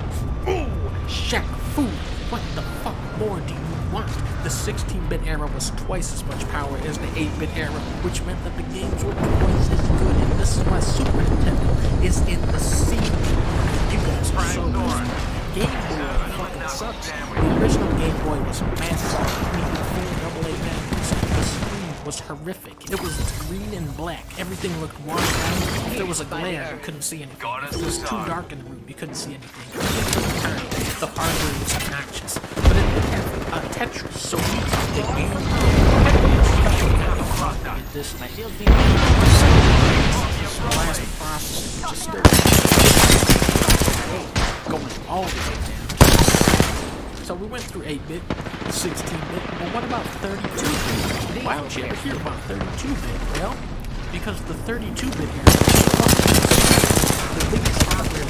Shaq Fu. What the fuck more do you want? The 16-bit era was twice as much power as the 8-bit era, which meant that the games were twice as good, and this is why Super Nintendo is in the C. You guys are so good. Game Boy fucking sucks. The original Game Boy was massive. The full AA batteries. The screen was horrific. It was green and black. Everything looked watered down. If there was a glare, you couldn't see anything. If it was too dark in the room, you couldn't see anything. The hardware was obnoxious. But it would have Tetris, so we thought the game this last process just going all the way down. So we went through 8-bit, 16-bit, but what about 32-bit? Why don't you ever hear about 32-bit? Well, because the 32-bit era the biggest hardware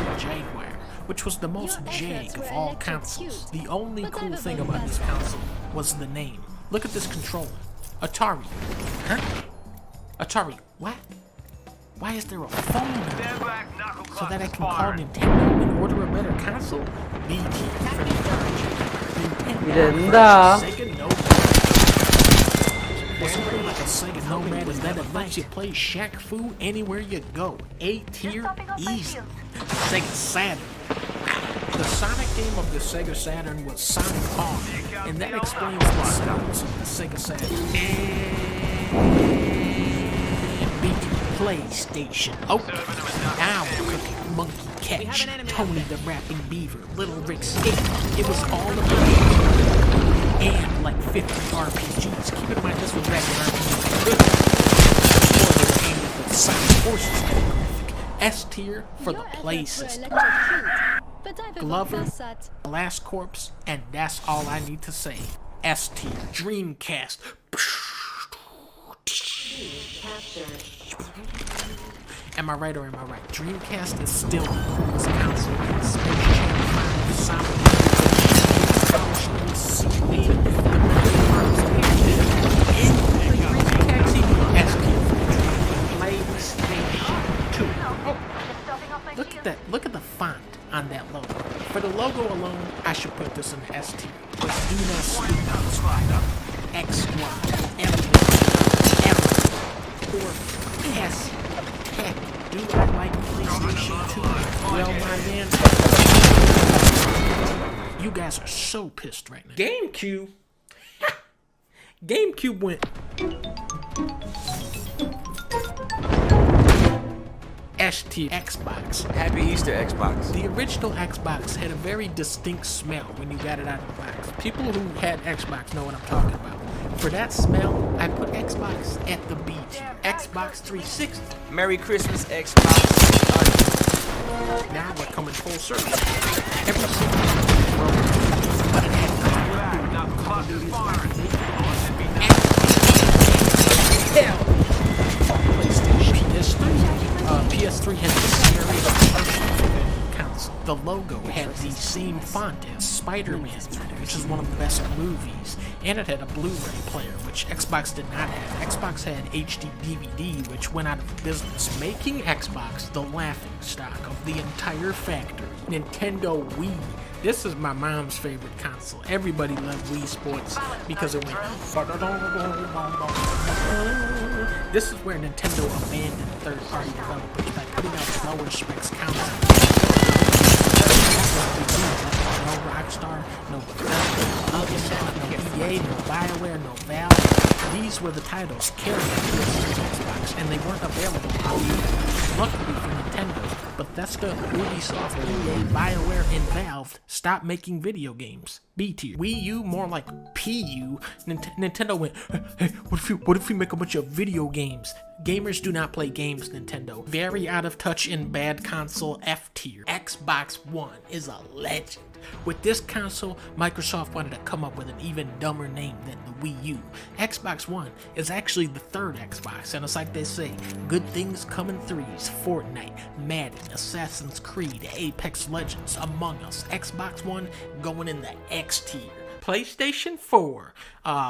was Jaguar, which was the most Jag of all consoles. The only cool thing about this console was the name. Look at this controller. Atari. Huh? Atari, what? Why is there a phone number? So that I can call Nintendo and order a better console? BT for the ഇതെന്താ? Sega Nomad. What's something like a Sega Nomad is that it lets you play Shaq Fu anywhere you go. A tier, easy. Sega Saturn. The Sonic game of the Sega Saturn was Sonic On, and that explains the sounds of the Sega Saturn. Beat PlayStation. Oh, now we're cooking. Monkey Catch, Tony the Rapping Beaver, Little Rick Skate. It was all about it. And like 50 RPGs. Keep in mind this was back in RPGs. Before they were aimed at the Sonic Forces demographic. S tier for the play system. Glover, Last Corpse, and that's all I need to say. S tier, Dreamcast. Am I right or am I right? Dreamcast is still the coolest console. Space Channel 5, Sonic, Look at the font on that logo. For the logo alone, I should put this in the S tier. But do not sleep on X, Y, M, or S. Heck, do I like PlayStation 2? Well, my man, you guys are so pissed right now. GameCube? GameCube went S-tier Xbox. Happy Easter, Xbox. The original Xbox had a very distinct smell when you got it out of the box. People who had Xbox know what I'm talking about. For that smell, I put Xbox at the B tier. Xbox 360. Merry Christmas, Xbox. Now we're coming full circle. Every single but it had Call of Duty PlayStation PS3 has the series of console. The logo had the same font as Spider-Man 3, which is one of the best movies, and it had a Blu-ray player, which Xbox did not have. Xbox had HD DVD, which went out of business, making Xbox the laughingstock of the entire factory. Nintendo Wii. This is my mom's favorite console. Everybody loved Wii Sports because it went. This is where Nintendo abandoned third-party developers by putting out lower specs consoles. No Rockstar, no Bethesda, no EA, no BioWare, no Valve. These were the titles carrying the Xbox, and they weren't available on eBay. Luckily for Nintendo, Bethesda, Ubisoft, EA, BioWare, and Valve stopped making video games. B tier. Wii U, more like PU. Nintendo went, hey, what if we make a bunch of video games? Gamers do not play games, Nintendo. Very out of touch and bad console. F tier. Xbox One is a legend. With this console, Microsoft wanted to come up with an even dumber name than the Wii U. Xbox One is actually the third Xbox, and it's like they say, good things come in threes. Fortnite, Madden, Assassin's Creed, Apex Legends, Among Us. Xbox One going in the X tier. PlayStation 4,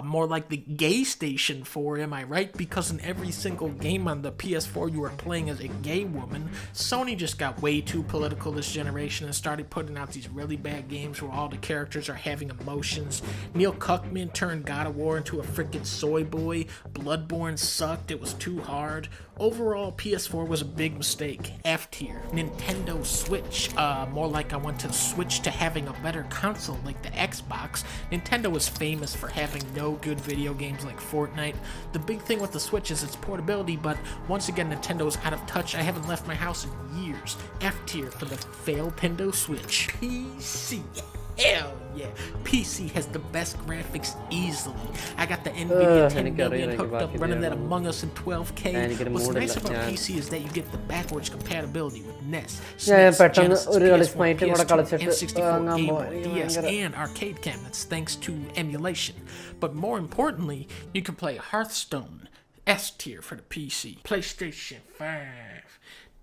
more like the gay station 4, am I right? Because in every single game on the PS4 you are playing as a gay woman. Sony just got way too political this generation and started putting out these really bad games where all the characters are having emotions. Neil Cuckman turned God of War into a freaking soy boy. Bloodborne sucked, it was too hard. Overall, PS4 was a big mistake. F tier. Nintendo Switch, more like I want to switch to having a better console like the Xbox. Nintendo is famous for having no good video games like Fortnite. The big thing with the Switch is its portability, but once again, Nintendo is out of touch. I haven't left my house in years. F tier for the failed Nintendo Switch. PC. Hell yeah. PC has the best graphics easily. I got the NVIDIA 10 million hooked up running that Among Us in 12K. What's nice about PC is that you get the backwards compatibility with NES, SNES, Genesis, PS1, PS2, N64, Game Boy, DS, and arcade cabinets thanks to emulation. But more importantly, you can play Hearthstone, S tier for the PC, PlayStation 5.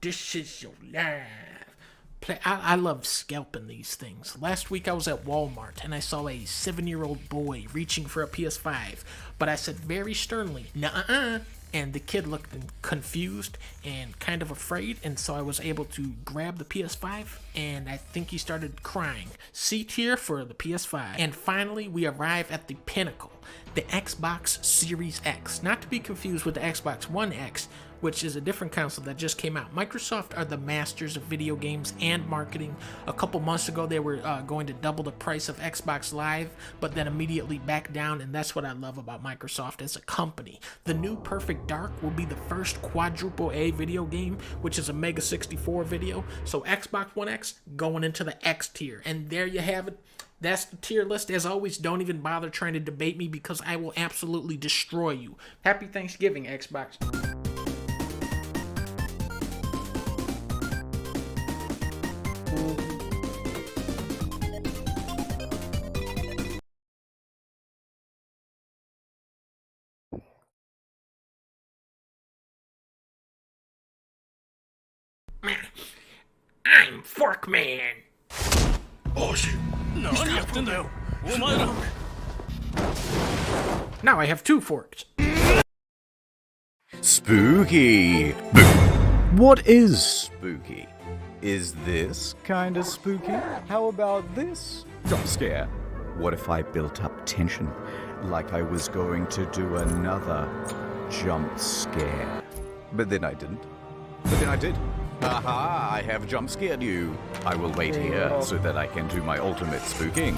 This is your life. I love scalping these things. Last week I was at Walmart and I saw a 7-year-old boy reaching for a PS5, but I said very sternly, "Nuh-uh," and the kid looked confused and kind of afraid, and so I was able to grab the PS5, and I think he started crying. C tier for the PS5. And finally, we arrive at the pinnacle, the Xbox Series X. Not to be confused with the Xbox One X, which is a different console that just came out. Microsoft are the masters of video games and marketing. A couple months ago, they were going to double the price of Xbox Live, but then immediately back down, and that's what I love about Microsoft as a company. The new Perfect Dark will be the first quadruple A video game, which is a Mega 64 video. So Xbox One X going into the X tier, and there you have it. That's the tier list. As always, don't even bother trying to debate me because I will absolutely destroy you. Happy Thanksgiving, Xbox. I'm Forkman. Oh shit. Now I have 2 forks. Spooky. What is spooky? Is this kind of spooky? How about this? Jump scare. What if I built up tension like I was going to do another jump scare? But then I didn't. But then I did. Aha, I have jump scared you. I will wait here so that I can do my ultimate spooking.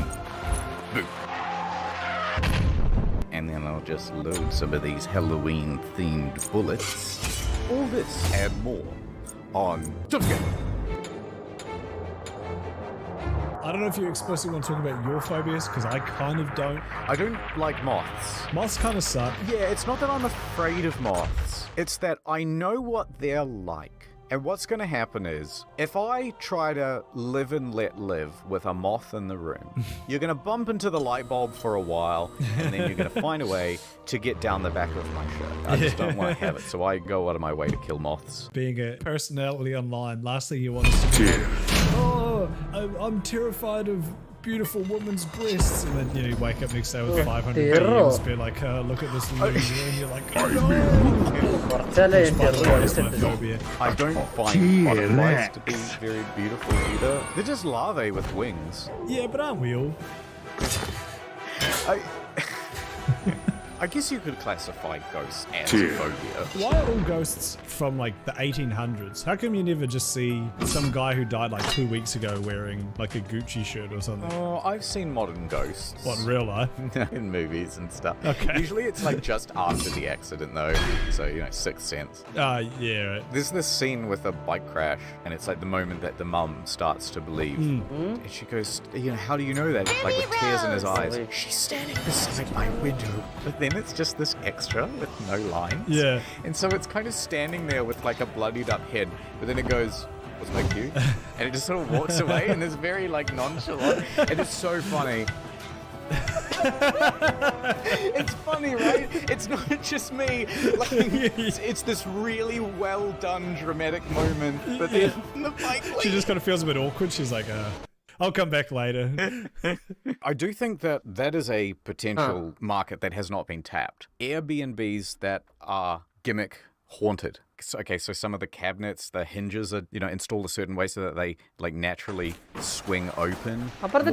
Boo. And then I'll just load some of these Halloween-themed bullets. All this and more on Jump Scare. I don't know if you explicitly want to talk about your phobias, because I kind of don't. I don't like moths. Moths kind of suck. Yeah, it's not that I'm afraid of moths. It's that I know what they're like. And what's going to happen is, if I try to live and let live with a moth in the room, you're going to bump into the light bulb for a while, and then you're going to find a way to get down the back of my shirt. I just don't want to have it, so I go out of my way to kill moths. Being a personality online, last thing you want is to be like, oh, I'm terrified of beautiful woman's breasts, and then you wake up next day with 500 DMs, be like, look at this loser, and you're like, oh no! I don't find butterflies to be very beautiful either. They're just larvae with wings. Yeah, but aren't we all? I guess you could classify ghosts as a phobia. Why are all ghosts from like the 1800s? How come you never just see some guy who died like 2 weeks ago wearing like a Gucci shirt or something? Oh, I've seen modern ghosts. What, in real life? In movies and stuff. Okay. Usually it's like just after the accident though, so you know, Sixth Sense. Yeah. Right. There's this scene with a bike crash, and it's like the moment that the mum starts to believe. And she goes, you know, how do you know that? Like with tears in his eyes. She's standing beside my window. But then it's just this extra with no lines. Yeah. And so it's kind of standing there with like a bloodied up head, but then it goes, was that cute? And it just sort of walks away and it's very like nonchalant. And it's so funny. It's funny, right? It's not just me. Like, it's this really well done dramatic moment. But then the bike she just kind of feels a bit awkward. She's like, I'll come back later. I do think that that is a potential market that has not been tapped. Airbnbs that are gimmick haunted. Okay, so some of the cabinets, the hinges are, you know, installed a certain way so that they like naturally swing open. Stuff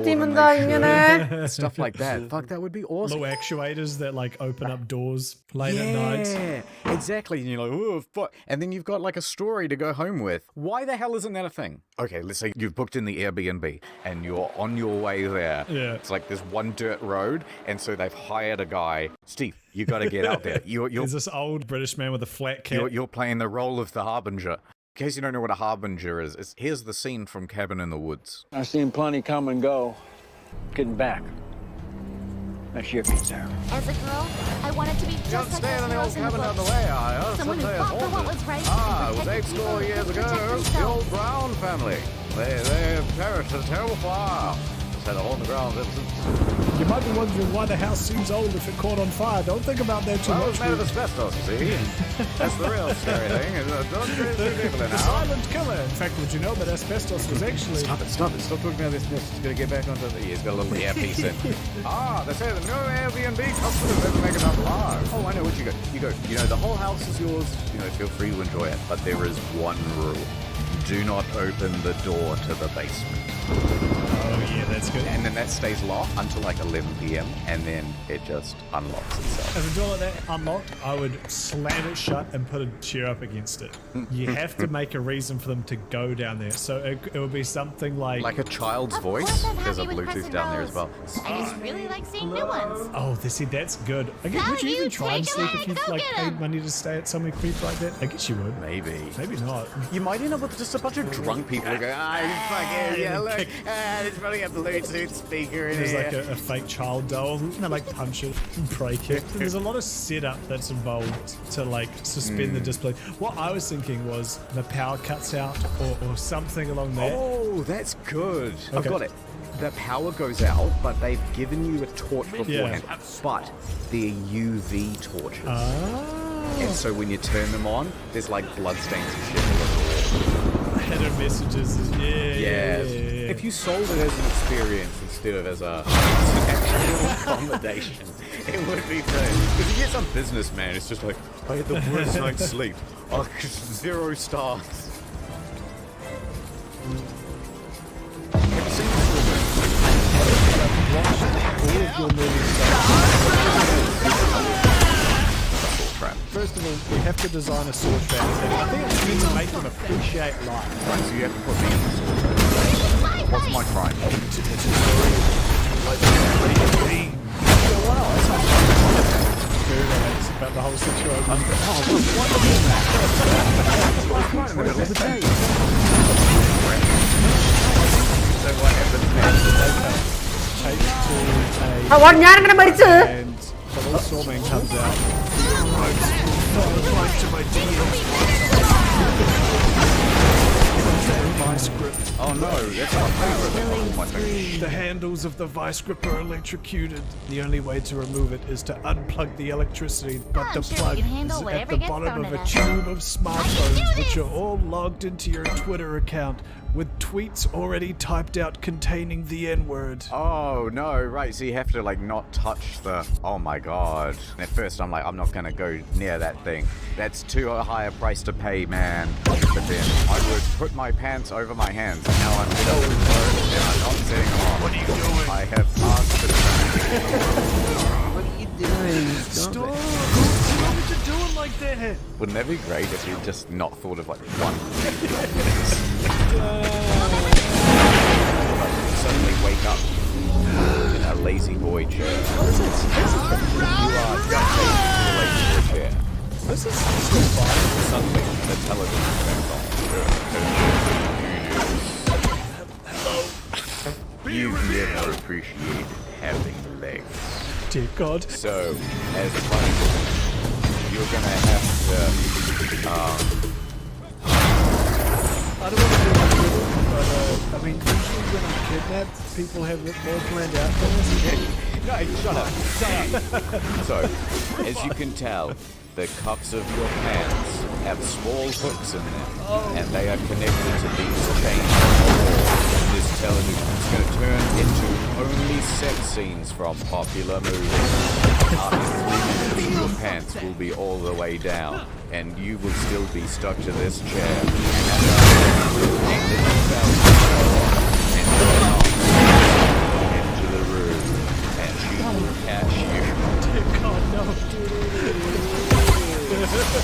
like that. Fuck, that would be awesome. Little actuators that like open up doors late at night. Yeah, exactly. And you're like, oh, fuck. And then you've got like a story to go home with. Why the hell isn't that a thing? Okay, let's say you've booked in the Airbnb and you're on your way there. Yeah. It's like this one dirt road, and so they've hired a guy. Steve, you got to get out there. There's this old British man with a flat cap. You're playing the role of the harbinger. In case you don't know what a harbinger is, here's the scene from Cabin in the Woods. I've seen plenty come and go. getting back. That's your pizza. As a girl, I wanted to be just like those heroes in the books. Someone who fought for what was right and protected people who couldn't protect themselves. Brown family. They perished in a terrible fire. Just had a hole in the ground ever since. You might be wondering why the house seems old if it caught on fire. Don't think about that too Well, much. it's made of asbestos, see? That's the real scary thing. Don't treat people in The now. silent killer. In fact, would you know that asbestos was actually... Stop it. Stop talking about this. He's going to get back onto the... He's got a little earpiece in. They say the no Airbnb customers ever make it up alive. Oh, I know what you go. You know, the whole house is yours. You know, feel free to enjoy it. But there is one rule. Do not open the door to the basement. Oh, yeah, that's good. And then that stays locked until like 11 p.m. and then it just unlocks itself. If a door like that unlocked, I would slam it shut and put a chair up against it. You have to make a reason for them to go down there. So it would be something like... Like a child's voice. There's a Bluetooth down there as well. I just really like seeing new ones. Oh, that's good. I guess, would you even try and sleep if you like paid money to stay at somewhere creepy like that? I guess you would. Maybe. Maybe not. You might end up with just a bunch of drunk people who go, fucking, yeah, look, it's running a Bluetooth speaker in There's here. like a fake child doll, and they like punch it and break it. There's a lot of setup that's involved to like suspend the disbelief. What I was thinking was the power cuts out or something along that. Oh, that's good. I've Okay. got it. The power goes out, but they've given you a torch beforehand. But they're UV torches. And so when you turn them on, there's like bloodstains and shit all over the wall. Header messages. Yeah. If you sold it as an experience instead of as an actual accommodation, it would be great. Because you get some businessman, it's just like, I had the worst night's sleep. 0 stars. Have you seen this First of all, we have to design a sword trap. I think it's meant to make them appreciate life. Right, so you have to put me in the sword trap. What's my crime? About the whole situation. And the little storming comes out. Vice grip. Oh no, that's my favorite. The handles of the vice grip are electrocuted. The only way to remove it is to unplug the electricity, but the plug is at the bottom of a tube of smartphones, which are all logged into your Twitter account with tweets already typed out containing the N-word. Oh no, right, so you have to like not touch the... Oh my god. And at first I'm like, I'm not gonna go near that thing. That's too high a price to pay, man. But then I would put my pants over my hands, and now I'm in and I'm not sitting on. What are you doing? I have asked for What are you doing? Stop! Why would you do it like that? Wouldn't that be great if you just not thought of like one? Suddenly wake up in a lazy boy chair. You are just a lazy boy chair. This is still fine. Suddenly the television turns on. Hello. You've never appreciated having legs. Dear God. So, as a punishment, you're gonna have to, I don't want to do it, but I mean, usually when I'm kidnapped, people have it more planned out for us. No, shut up. So, as you can tell, the cuffs of your pants have small hooks in them, and they are connected to these chains on the wall. This television is going to turn into only sex scenes from popular movies. After 3 minutes, your pants will be all the way down, and you will still be stuck to this chair. Into the room, and she will catch you. Dear God, no.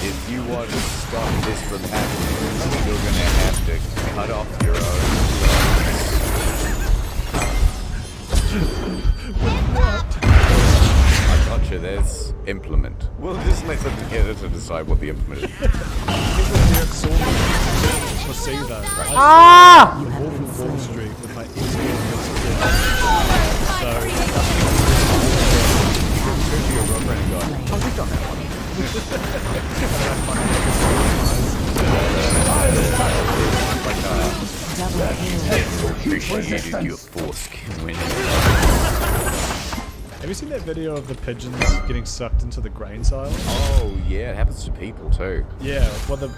If you want to stop this from happening, you're gonna have to cut off your own clothes. I gotcha, there's implement. We'll just let the editor decide what the implement is. Placebo. Ah! Wolf of Wall Street with my So we've done that one. Appreciated your foreskin winning. Have you seen that video of the pigeons getting sucked into the grain silo? Oh yeah, it happens to people too. Yeah, well,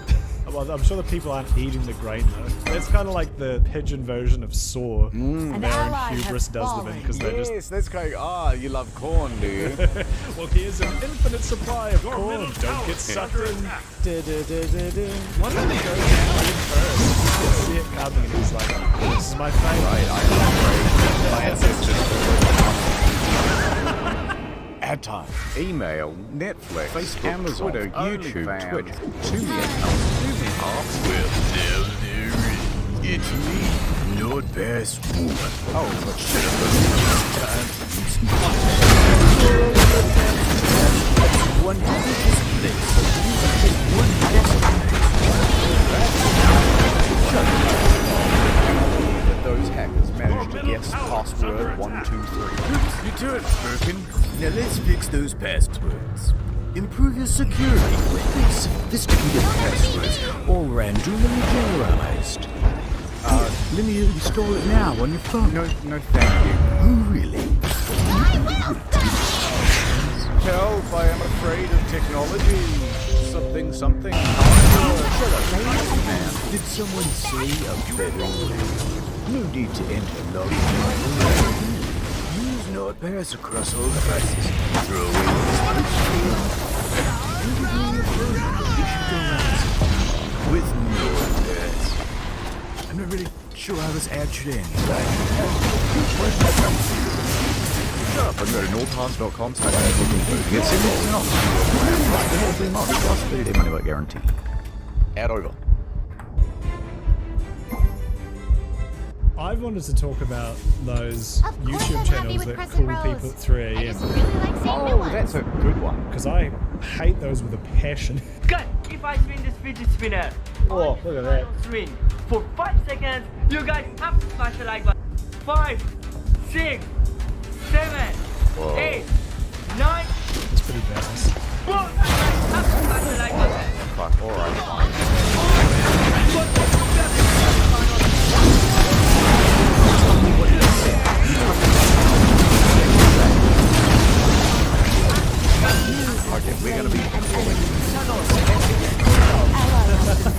I'm sure the people aren't eating the grain though. That's kind of like the pigeon version of Saw. Baron Hubris does them in because they just. Yes, that's going. Ah, you love corn, do you? Well, here's an infinite supply of corn. Don't get sucked in. One of them goes in first. You see it coming, and he's like, "This is my favourite." My ancestors. Ad time. Email, Netflix, Facebook, Amazon, Twitter, YouTube, Twitch. Tune in. Well, it's me, not best woman. Oh, but one but those hackers managed to guess password 123. You do it, Birkin. Now let's fix those passwords. Improve your security with these sophisticated passwords, all randomly generalized. Let me install it now on your phone. No, thank you. Oh, really? Help, I am afraid of technology. Something. Shut up, man. Did someone say a better way? No need to enter login. Use NordPass across all devices. Throw away with NordPass. I'm not really sure how this ad should end. Shut up, I go to nordpass.com. Get simple enough. The whole thing off. Plus 30-day money back guarantee. Ad over. I've wanted to talk about those YouTube channels that call people at 3 a.m. Oh, that's a good one. Because I hate those with a passion. Cut! If I spin this fidget spinner, oh, look at that. Spin for 5 seconds, you guys have to smash the like button. 5, 6, 7, 8, 9. It's pretty badass. Whoa! You guys have to smash the like button. Fuck, alright. Okay, we're gonna be performing.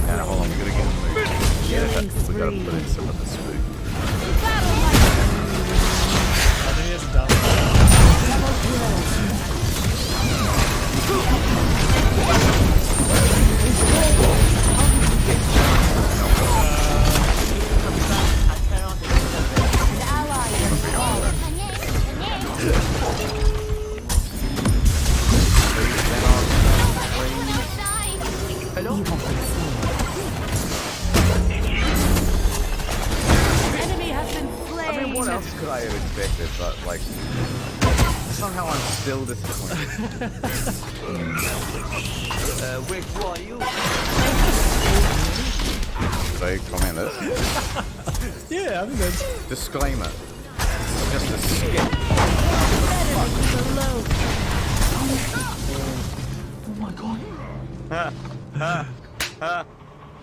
Now, hold on, we gotta get in the mood. Yeah, we gotta put in some of the spook. I think he has a done. What else could I have expected, but like, somehow I'm still disappointed. Wait, who are you? Should I comment this? Yeah, I think that's... Disclaimer. It's just a skit. Oh my god.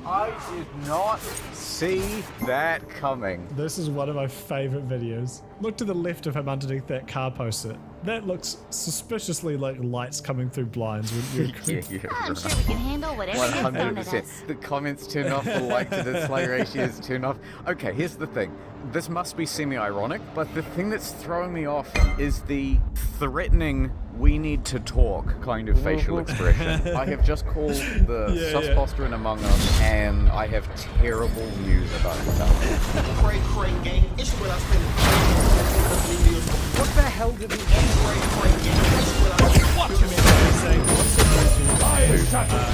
I did not see that coming. This is one of my favorite videos. Look to the left of him underneath that car poster. That looks suspiciously like lights coming through blinds. Wouldn't you agree? I'm sure we can handle whatever you're throwing at us. 100%. The comments turn off, the like to dislike ratios turn off. Okay, here's the thing. This must be semi-ironic, but the thing that's throwing me off is the threatening we need to talk kind of facial expression. I have just called the susposter Among Us, and I have terrible news about it. What the hell did he So his channel's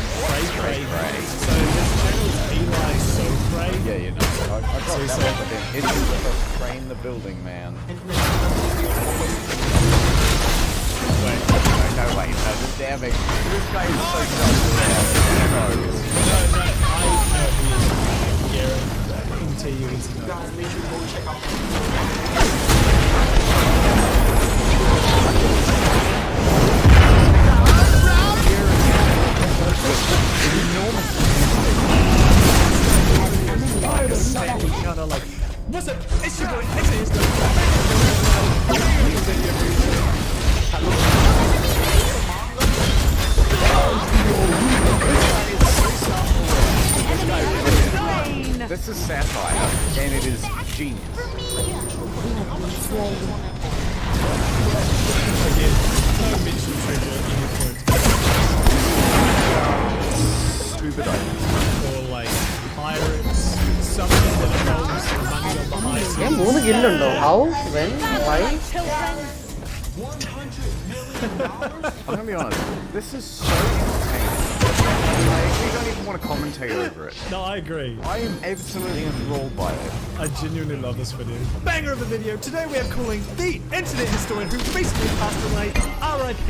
Eli So Cray. Yeah, you know. I got that one, but then it's just train the building, man. Wait, no, this damage. This guy is so dumb. No, I know he is Garrett. I can tell you he's not. It's your boy, Njan. This is satire, and it is genius. Again, no mention treasure at any point. Stupid idea. Or like pirates, something that involves money on the high seas. Yeah, 3 kill undo. How? When? Why? I'm gonna be honest, this is so entertaining. Like, we don't even want to commentate over it. No, I agree. I am absolutely enthralled by it. I genuinely love this video. Banger of a video. Today we are calling the internet historian who recently passed away, RIP,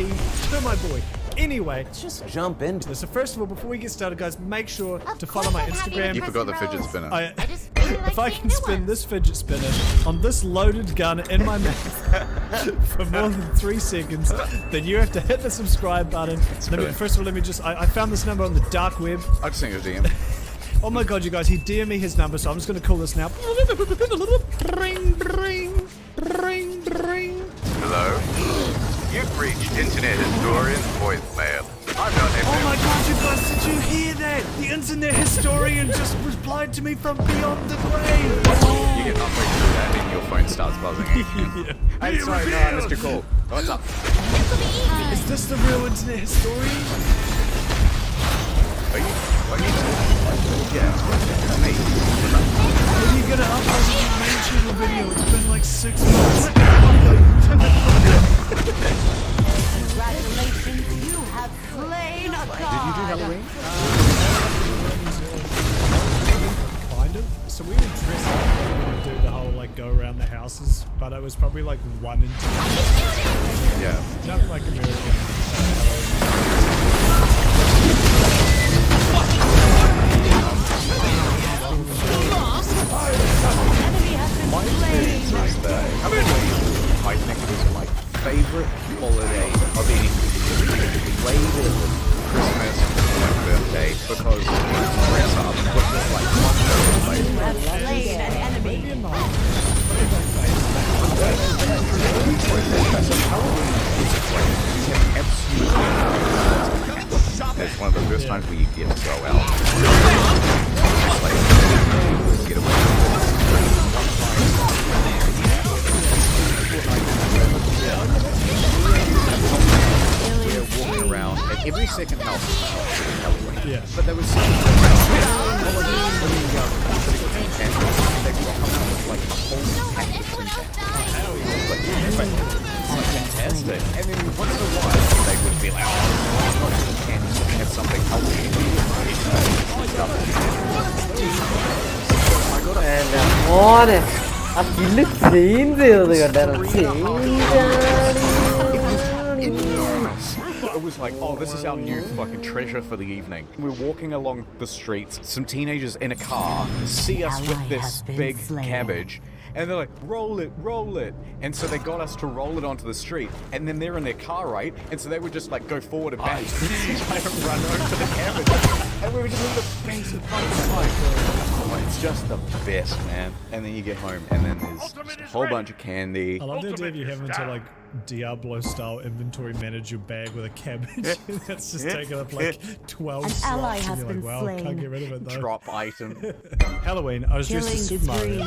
to my boy. Anyway, let's just jump into this. So first of all, before we get started, guys, make sure to follow my Instagram. You forgot the fidget spinner. If I can spin this fidget spinner on this loaded gun in my mouth for more than 3 seconds, then you have to hit the subscribe button. First of all, let me just... I found this number on the dark web. I just sent you a DM. Oh my god, you guys, he DM'd me his number, so I'm just going to call this now. Ring, ring, ring, ring. Hello? You've reached Internet Historian's voicemail. I'm not Oh my god, you guys, did you hear that? The internet historian just replied to me from beyond the grave. You get halfway through that and your phone starts buzzing again. Hey, sorry, no, I missed your call. What's up? Is this the real internet historian? Are you yeah, me. When are you gonna upload a main channel video? It's been like 6 months. Congratulations, you have slain a god. Did you do Halloween? Kind of. So we would dress up and do the whole like go around the houses, but it was probably like 1 in 2. Yeah. Not like American I think it is my favorite holiday of anything. Way better than Christmas and my birthday because you dress up with this like You have slain an enemy. It's one of the first times where you get to go out. Just like, get away. We're walking around, and every second house is Halloween. Yeah. But there was some they would come out with like a whole pack of fantastic. And then once in a while, they would be like, oh, and have something Halloween. മോനെ ആ kill change ചെയ്തത് കണ്ടായിരുന്നു It was like, oh, this is our new fucking treasure for the evening. We're walking along the streets. Some teenagers in a car see us with this big cabbage. And they're like, roll it, roll it. And so they got us to roll it onto the street. And then they're in their car, right? And so they would just like go forward and back. Trying to run over the cabbage. And we were just in the face of like, oh, it's just the best, man. And then you get home and then there's just a whole bunch of candy. I love the idea of you having to like Diablo-style inventory manage your bag with a cabbage. That's just taking up like 12 An ally slots. has And you're been like, wow, slain. can't get rid of it though. Drop item. Halloween, I was dressed as Super Mario.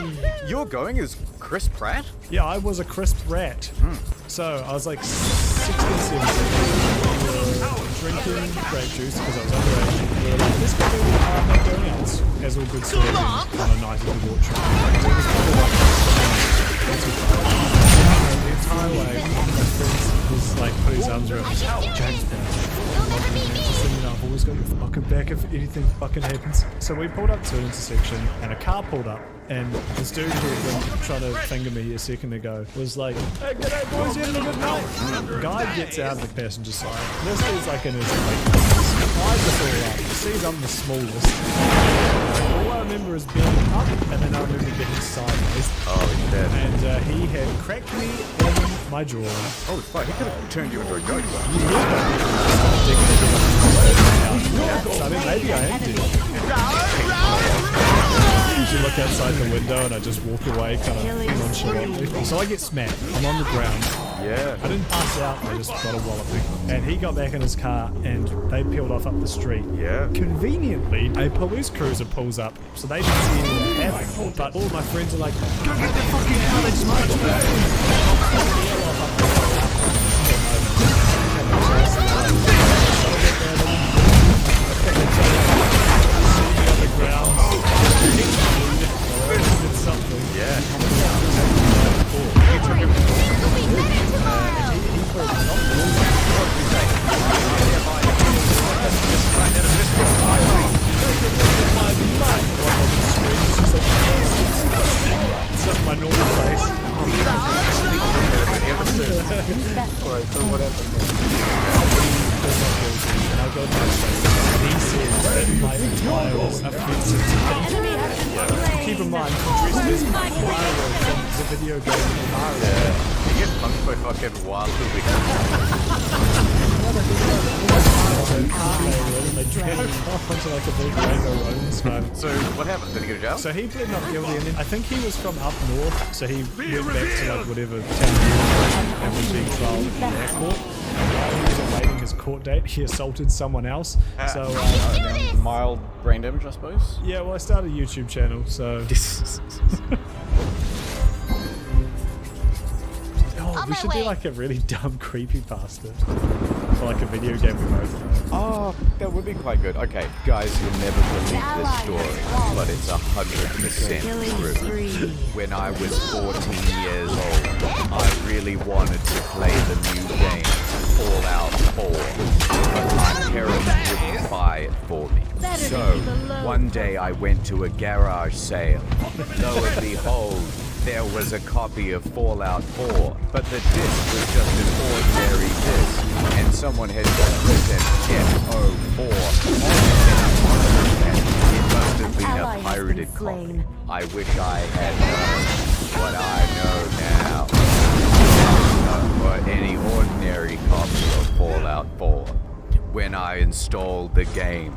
You're going as Chris Pratt? Yeah, I was a crisp rat. So I was like 16, 17. We were drinking grape juice because I was underage. We were like, let's go to McDonald's, as all good stories on a night of debauchery. It was probably like the entire way, my friend was like put his arms around me. James, man. I've always got your fucking back if anything fucking happens. So we pulled up to an intersection and a car pulled up and this dude who had been trying to finger me a second ago was like, hey, g'day boys, you having a good night? Guy gets out of the passenger side. This is like in his late eyes are all up. He sees I'm the smallest. All I remember is being up and then I remember being sideways. Oh, shit. And he had cracked me in my jaw. Oh, fuck, he could have turned you into a goat. So I mean, maybe I am dead. usually look outside the window and I just walk away kind of nonchalantly. So I get smacked. I'm on the ground. Yeah. I didn't pass out, I just got a walloping. And he got back in his car and they peeled off up the street. Yeah. Conveniently, a police cruiser pulls up, so they didn't see anything happen. But all my friends are like, go get the fucking car, they just might my normal face. Alright, so what happened and I got my face. And he said that my attire was offensive to him. Keep in mind, he dressed as Mario from the video game Mario. Yeah, he gets punked by fucking Waluigi. They dragged him off onto like a big rainbow road smoke. So what happened? Did he get a job? So he pled not guilty, and then I think he was from up north, so he went back to like whatever town he was from and was being trialled in that court. And while he was awaiting his court date, he assaulted someone else. So mild brain damage, I suppose. Yeah, well, I started a YouTube channel, so. Oh, we should do like a really dumb creepypasta for like a video game we both know. Oh, that would be quite good. Okay, guys, you'll never believe this story, but it's 100% true. When I was 14 years old, I really wanted to play the new game, Fallout 4, but my parents wouldn't buy it for me. So, one day I went to a garage sale. Lo and behold, there was a copy of Fallout 4, but the disc was just an ordinary disc, and someone had just written F04 on it. It must have been a pirated copy. I wish I had known what I know now. Or any ordinary copy of Fallout 4. When I installed the game,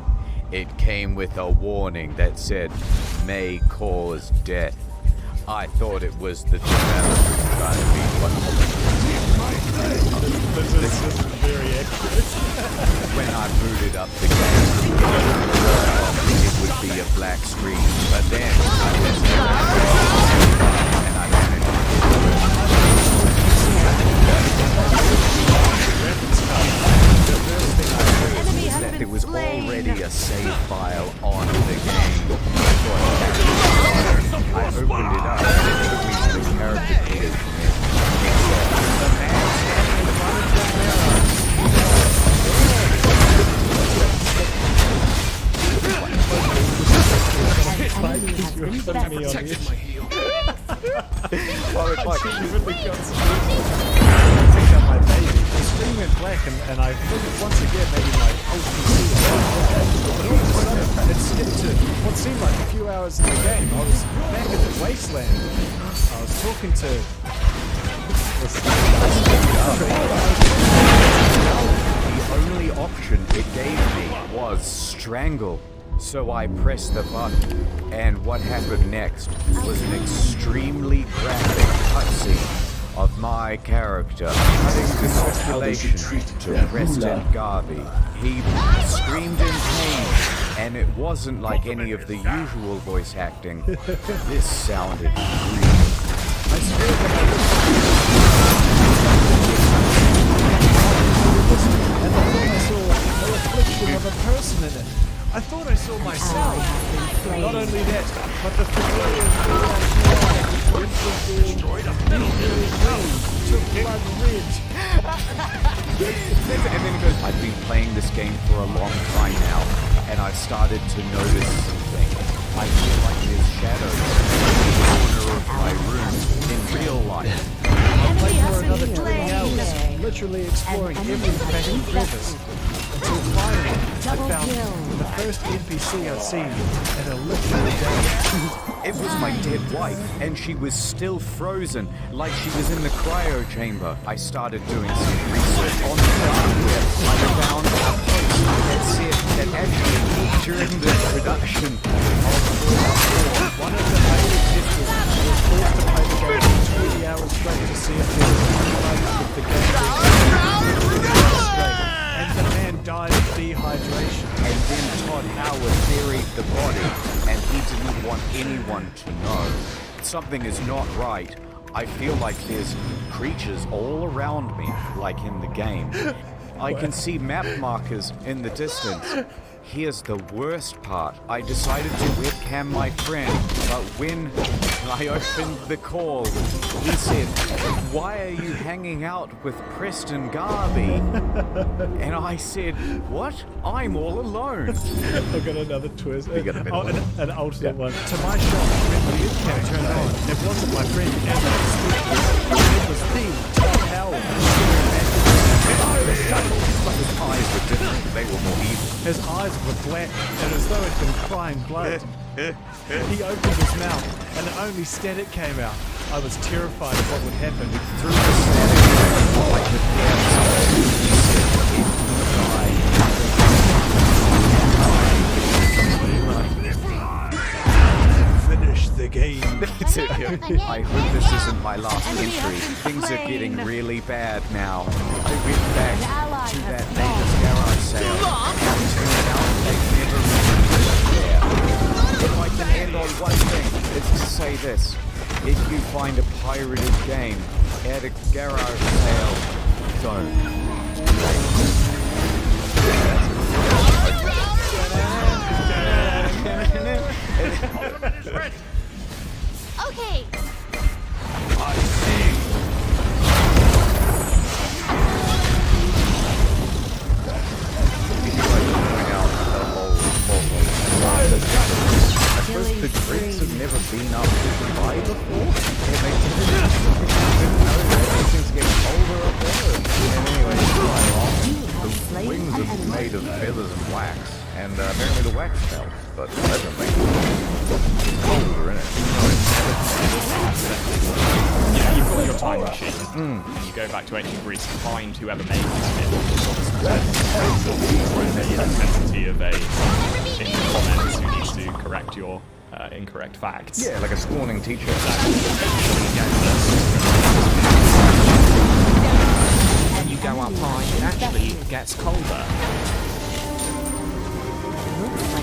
it came with a warning that said, may cause death. I thought it was the developer trying to be This is very accurate. When I booted up the game, it would be a black screen, but then I just and I managed that there was already a save file on the game. I opened it up and it took me to the character created the man standing in front of the mirror. Protected my heel. Well, it's like you really got picked up my baby. The screen went black and I figured once again maybe my old PC was but all of a sudden it skipped to what seemed like a few hours in the game. I was back in the wasteland. I was talking to the only option it gave me was strangle. So I pressed the button, and what happened next was an extremely graphic cutscene of my character cutting the circulation to Preston Garvey. He screamed in pain, and it wasn't like any of the usual voice acting. This sounded real. I swear that I saw a reflection of a person in it. I thought I saw myself. Not only that, but the familiar destroyed a middle took blood red. And then he goes, I've been playing this game for a long time now, and I've started to notice something. I feel like there's shadows in the corner of my room in real life. I'll play for another 20 hours, literally exploring every crack and crevice. Until finally, I found the first NPC I'd seen in a literal day. It was my dead wife, and she was still frozen, like she was in the cryo chamber. I started doing some research on the I found a post said that actually during the production of Fallout 4, One of the beta testers was forced to play the game for 20 hours straight to see if there was any bugs with the game. And the man died of dehydration. and then Todd Howard buried the body, and he didn't want anyone to know. Something is not right. I feel like there's creatures all around me, like in the game. I can see map markers in the distance. Here's the worst part. I decided to webcam my friend, but when I opened the call, he said, "Why are you hanging out with Preston Garvey?" And I said, "What? I'm all alone." I've got another twist. You got a better one. An alternate one. To my shock, when the webcam turned on, it wasn't my friend Emma. It was the Todd Howard. But his eyes were different. They were more evil. His eyes were black and as though he'd been crying blood. He opened his mouth and only static came out. I was terrified of what would happen. Through the static, like the Finish the game. I hope this isn't my last entry. Things are getting really bad now. I went back to that neighbor's garage sale, and it turned out they never returned there. If I can end on one thing, it's to say this. If you find a pirated game at a garage sale, don't. Okay. I suppose the drinks have never been up to Dubai before, and they didn't know that things get colder up there. And anyway, the wings are made of feathers and wax, and apparently the wax melts, but that doesn't make it colder, innit? Yeah, you've got your time machine, and you go back to ancient Greece and find whoever made this myth. The intensity of a comment who needs to correct your incorrect facts. Yeah, like a scorning teacher. When you go up high, it actually gets colder.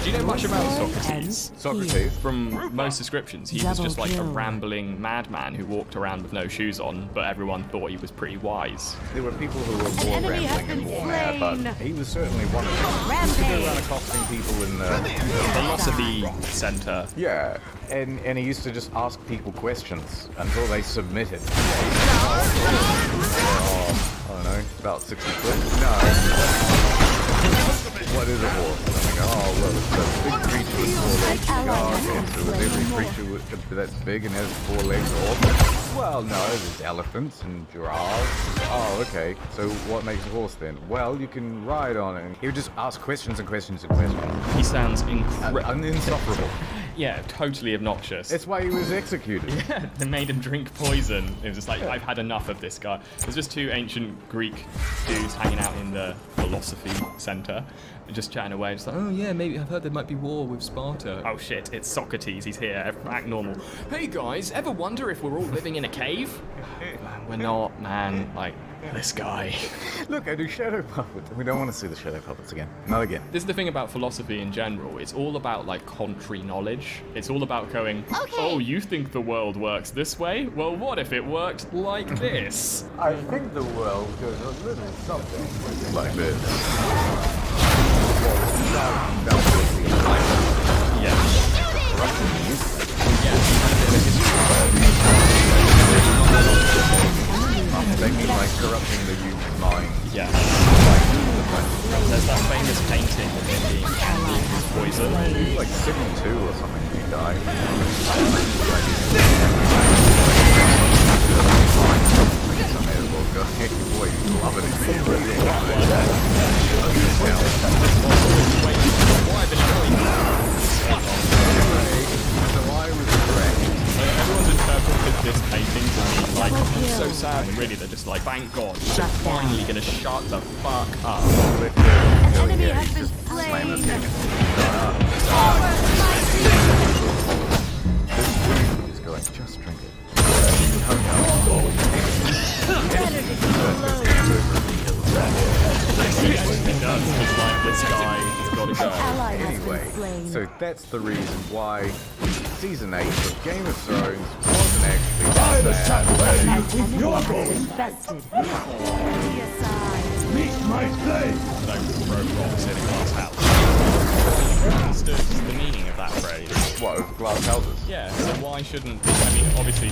Do you know much about Socrates? Socrates? From most descriptions, he was just like a rambling madman who walked around with no shoes on, but everyone thought he was pretty wise. There were people who were more rambling and more mad, but he was certainly one of them. He used to go around accosting people in the philosophy center. Yeah, and he used to just ask people questions until they submitted. I don't know, about 60 quid? No. What is it for? I'm like, oh, well, it's a big creature with 4 legs. So with every creature that's big and has 4 legs or well, no, there's elephants and giraffes. Oh, okay. So what makes a horse then? Well, you can ride on it. He would just ask questions and questions and questions. He sounds incredible. Insufferable. Yeah, totally obnoxious. That's why he was executed. Yeah, they made him drink poison. It was just like, I've had enough of this guy. There's just 2 ancient Greek dudes hanging out in the philosophy center, just chatting away, just like, oh yeah, maybe I've heard there might be war with Sparta. Oh shit, it's Socrates, he's here, act normal. Hey guys, ever wonder if we're all living in a cave? We're not, man, like, this guy. Look, I do shadow puppets. We don't want to see the shadow puppets again. Not again. This is the thing about philosophy in general. It's all about, like, contrary knowledge. It's all about going, oh, you think the world works this way? Well, what if it worked like this? I think the world goes a little something like this. Yeah. They mean like corrupting the human mind. Yeah. There's that famous painting of him being poison. He was like 72 or something when he died. Boy, you love it. Everyone's interpreted this painting to mean like so sad, and really they're just like, thank God, they're finally gonna shut the fuck up. An enemy has been slain. He's going, just drink it. Anyway, so that's the reason why season 8 of Game of Thrones wasn't actually that bad. You are going infested. Meet my blade! Don't throw rocks in a glass house. Understood the meaning of that phrase. What, of glass houses? Yeah, so why shouldn't, I mean, obviously,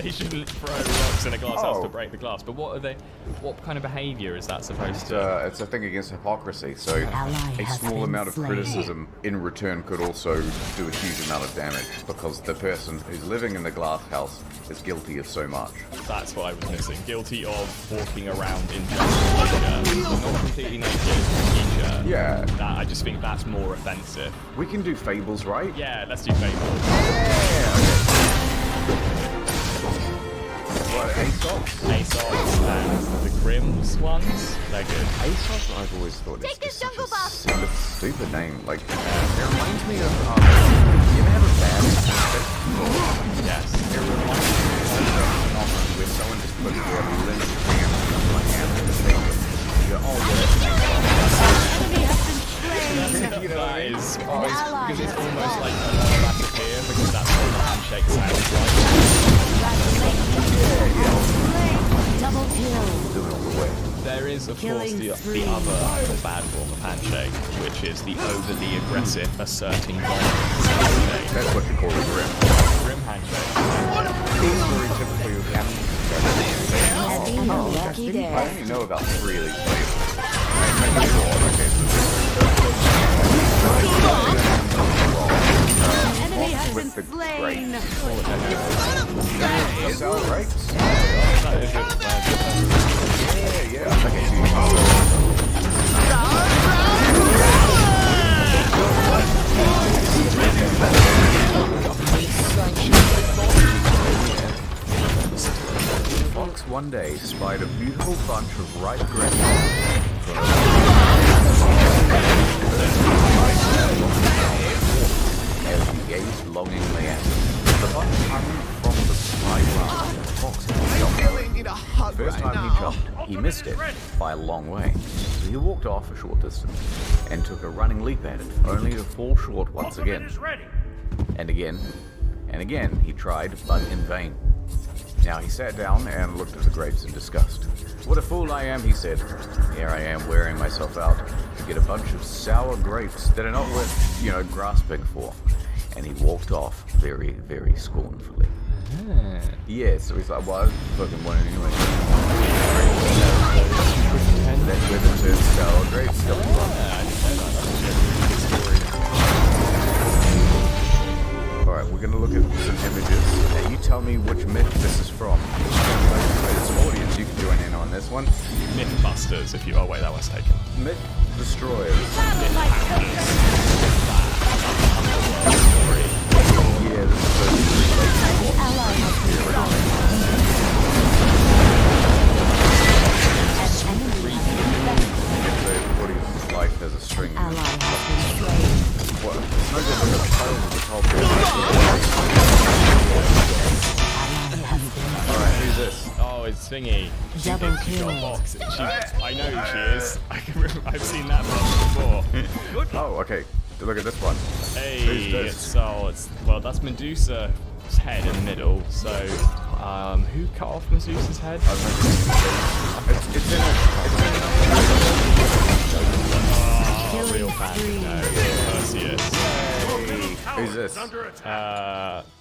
they shouldn't throw rocks in a glass house to break the glass, but what kind of behavior is that supposed to? It's a thing against hypocrisy, so a small amount of criticism in return could also do a huge amount of damage, because the person who's living in the glass house is guilty of so much. That's what I was missing. Guilty of walking around in just a t-shirt, not completely naked, t-shirt. Yeah. I just think that's more offensive. We can do fables, right? Yeah, let's do fables. What, Aesop's? Aesop's and the Grimm's ones, they're good. Aesop's, I've always thought it's just such a stupid name. Like, it reminds me of, you ever have a bad Yes. It reminds me of a phenomenon where someone just puts their limb hand on my hand and just thinks, you go, oh yeah, that is because it's almost like a racketeer, because that's what the handshake sounds like. Double kill. There is, of course, the other bad form of handshake, which is the overly aggressive, asserting dominance handshake. That's what you call a grim. Grim handshake. It's very typically with captains. Lucky day. I only know about 3 of these flavors. Enemy has been slain. Sour grapes? Yeah. Okay, Fox one day spied a beautiful bunch of ripe grapes. As he gazed longingly at it, the bunch hung from the side line. Fox jumped. First time he jumped, he missed it by a long way. So he walked off a short distance and took a running leap at it, only to fall short once again. And again, and again he tried, but in vain. Now he sat down and looked at the grapes in disgust. What a fool I am, he said. Here I am wearing myself out to get a bunch of sour grapes that are not worth, grasping for. And he walked off very, very scornfully. Yeah, so he's like, well, I fucking want it anyway. That's where the term sour grapes come from. Alright, we're going to look at some images. Now you tell me which myth this is from. This audience, you can join in on this one. Mythbusters, if you... Oh, wait, that one's taken. Myth Destroyers. Yeah, this is everybody's life has a string. What? It's not just like a puzzle, it's all Alright, who's this? Oh, it's Thingy. Double kill. I know who she is. I've seen that one before. Oh, okay. Look at this one. Hey, well, that's Medusa's head in the middle. So, who cut off Medusa's head? It's in a real fan. No, Perseus. Hey, who's this?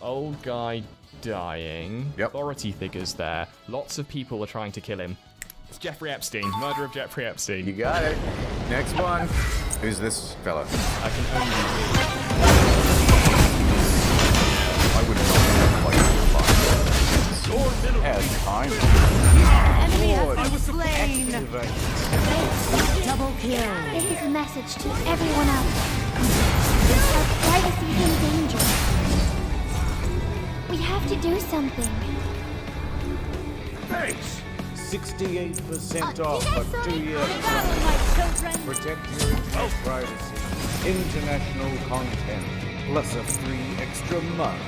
Old guy dying. Yep. Authority figures there. Lots of people are trying to kill him. It's Jeffrey Epstein. Murder of Jeffrey Epstein. You got it. Next one. Who's this fella? I can only I would not quite as time. Enemy has been slain. Double kill. This is a message to everyone else. Our privacy is in danger. We have to do something. face! 68% off for 2 years. Protect your internet privacy. International content plus a free extra month.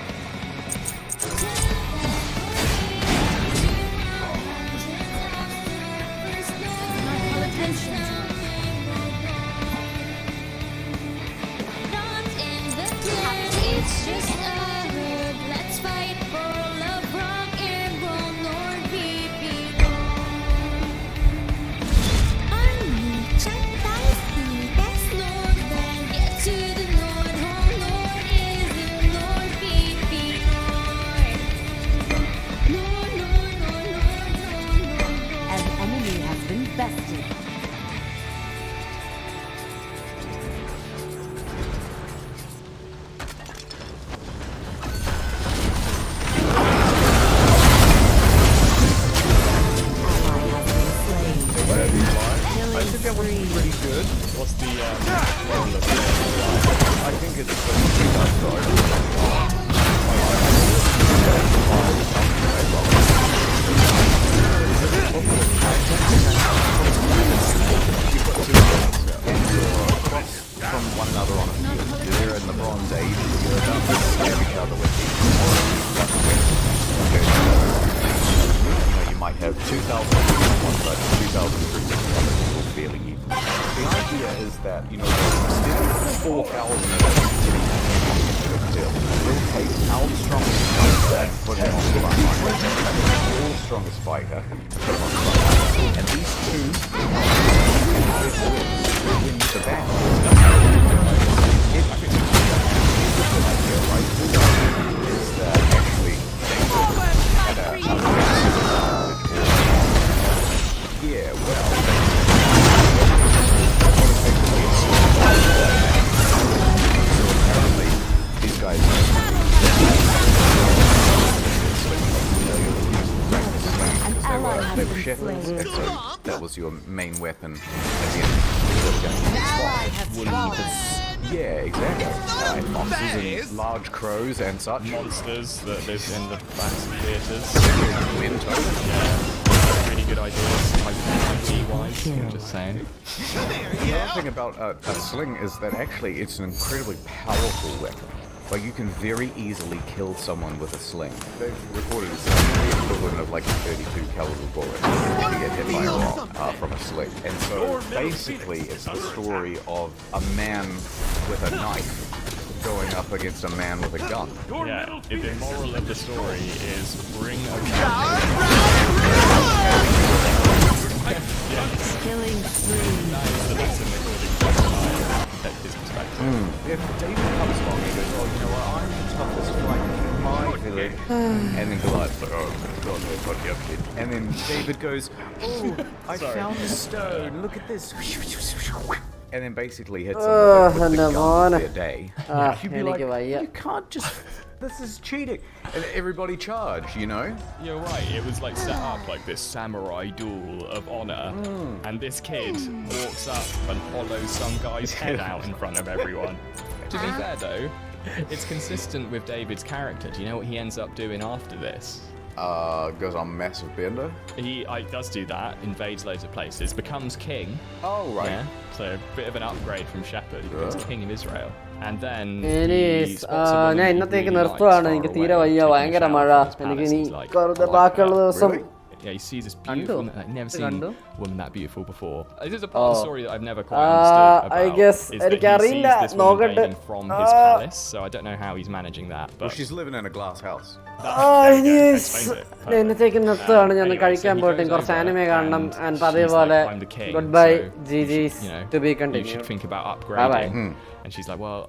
It's just a herd. Let's fight for love, rock and roll, Nord VP. Check that's Nordland. Get to the Nord, home Nord is the Nord VP. Nord. An enemy has been bested. I think that was pretty good. What's the level of I think it's from one another on a field. They're in the Bronze Age. You're about to stab each other with you might have 2,000 on one side and 2,000 troops on the other, people fairly even. The idea is that, instead of 4,000 we'll take our strongest fighter and put him on the front line. Our strongest fighter, put him on the front line. And these two win the battle. Is that actually yeah, well, apparently these guys they were shepherds, and so that was your main weapon against yeah, exactly. Foxes and large crows and such. monsters that live in the backs of theatres? Yeah. Really good ideas, wise. I'm just saying. The other thing about a sling is that actually it's an incredibly powerful weapon. Like, you can very easily kill someone with a sling. They've reported it's the equivalent of like a 32 caliber bullet if you get hit by a rock from a sling. And so basically it's the story of a man with a knife going up against a man with a gun. Yeah, the moral of the story is bring a Killing spree. That is the lesson according to his perspective. If David comes along and he goes, oh, you know what, I'm the toughest fighter in my village. And then Goliath's like, oh, God, no, fuck you up, kid. And then David goes, oh, I found the stone, look at this. And then basically hits him with the gun for a day. You'd be like, you can't just, this is cheating. And everybody charge, You're right, it was like set up like this samurai duel of honor. And this kid walks up and hollows some guy's head out in front of everyone. To be fair though, it's consistent with David's character. Do you know what he ends up doing after this? Goes on massive bender. He does do that, invades loads of places, becomes king. Oh, right. Yeah, so a bit of an upgrade from Shepherd. He becomes king of Israel. And then ഞാൻ ഇന്നത്തേക്ക് നിർത്തുവാണ് എനിക്ക് തീരെ വയ്യ ഭയങ്കര മഴ എനിക്ക് ഇനി ബാക്കിയുള്ള ദിവസം Yeah, he sees this beautiful woman. I've never seen a woman that beautiful before. This is a part of the story that I've never quite understood about. I guess is that he sees this woman bathing from his palace, so I don't know how he's managing that. But well, she's living in a glass house. ഇന്നത്തേക്ക് നിർത്തുകയാണ് ഞാൻ കഴിക്കാൻ പോയിട്ട് കുറച്ച് anime കാണണം and അതേപോലെ good bye G to be continue you should think about upgrading. And she's like, well,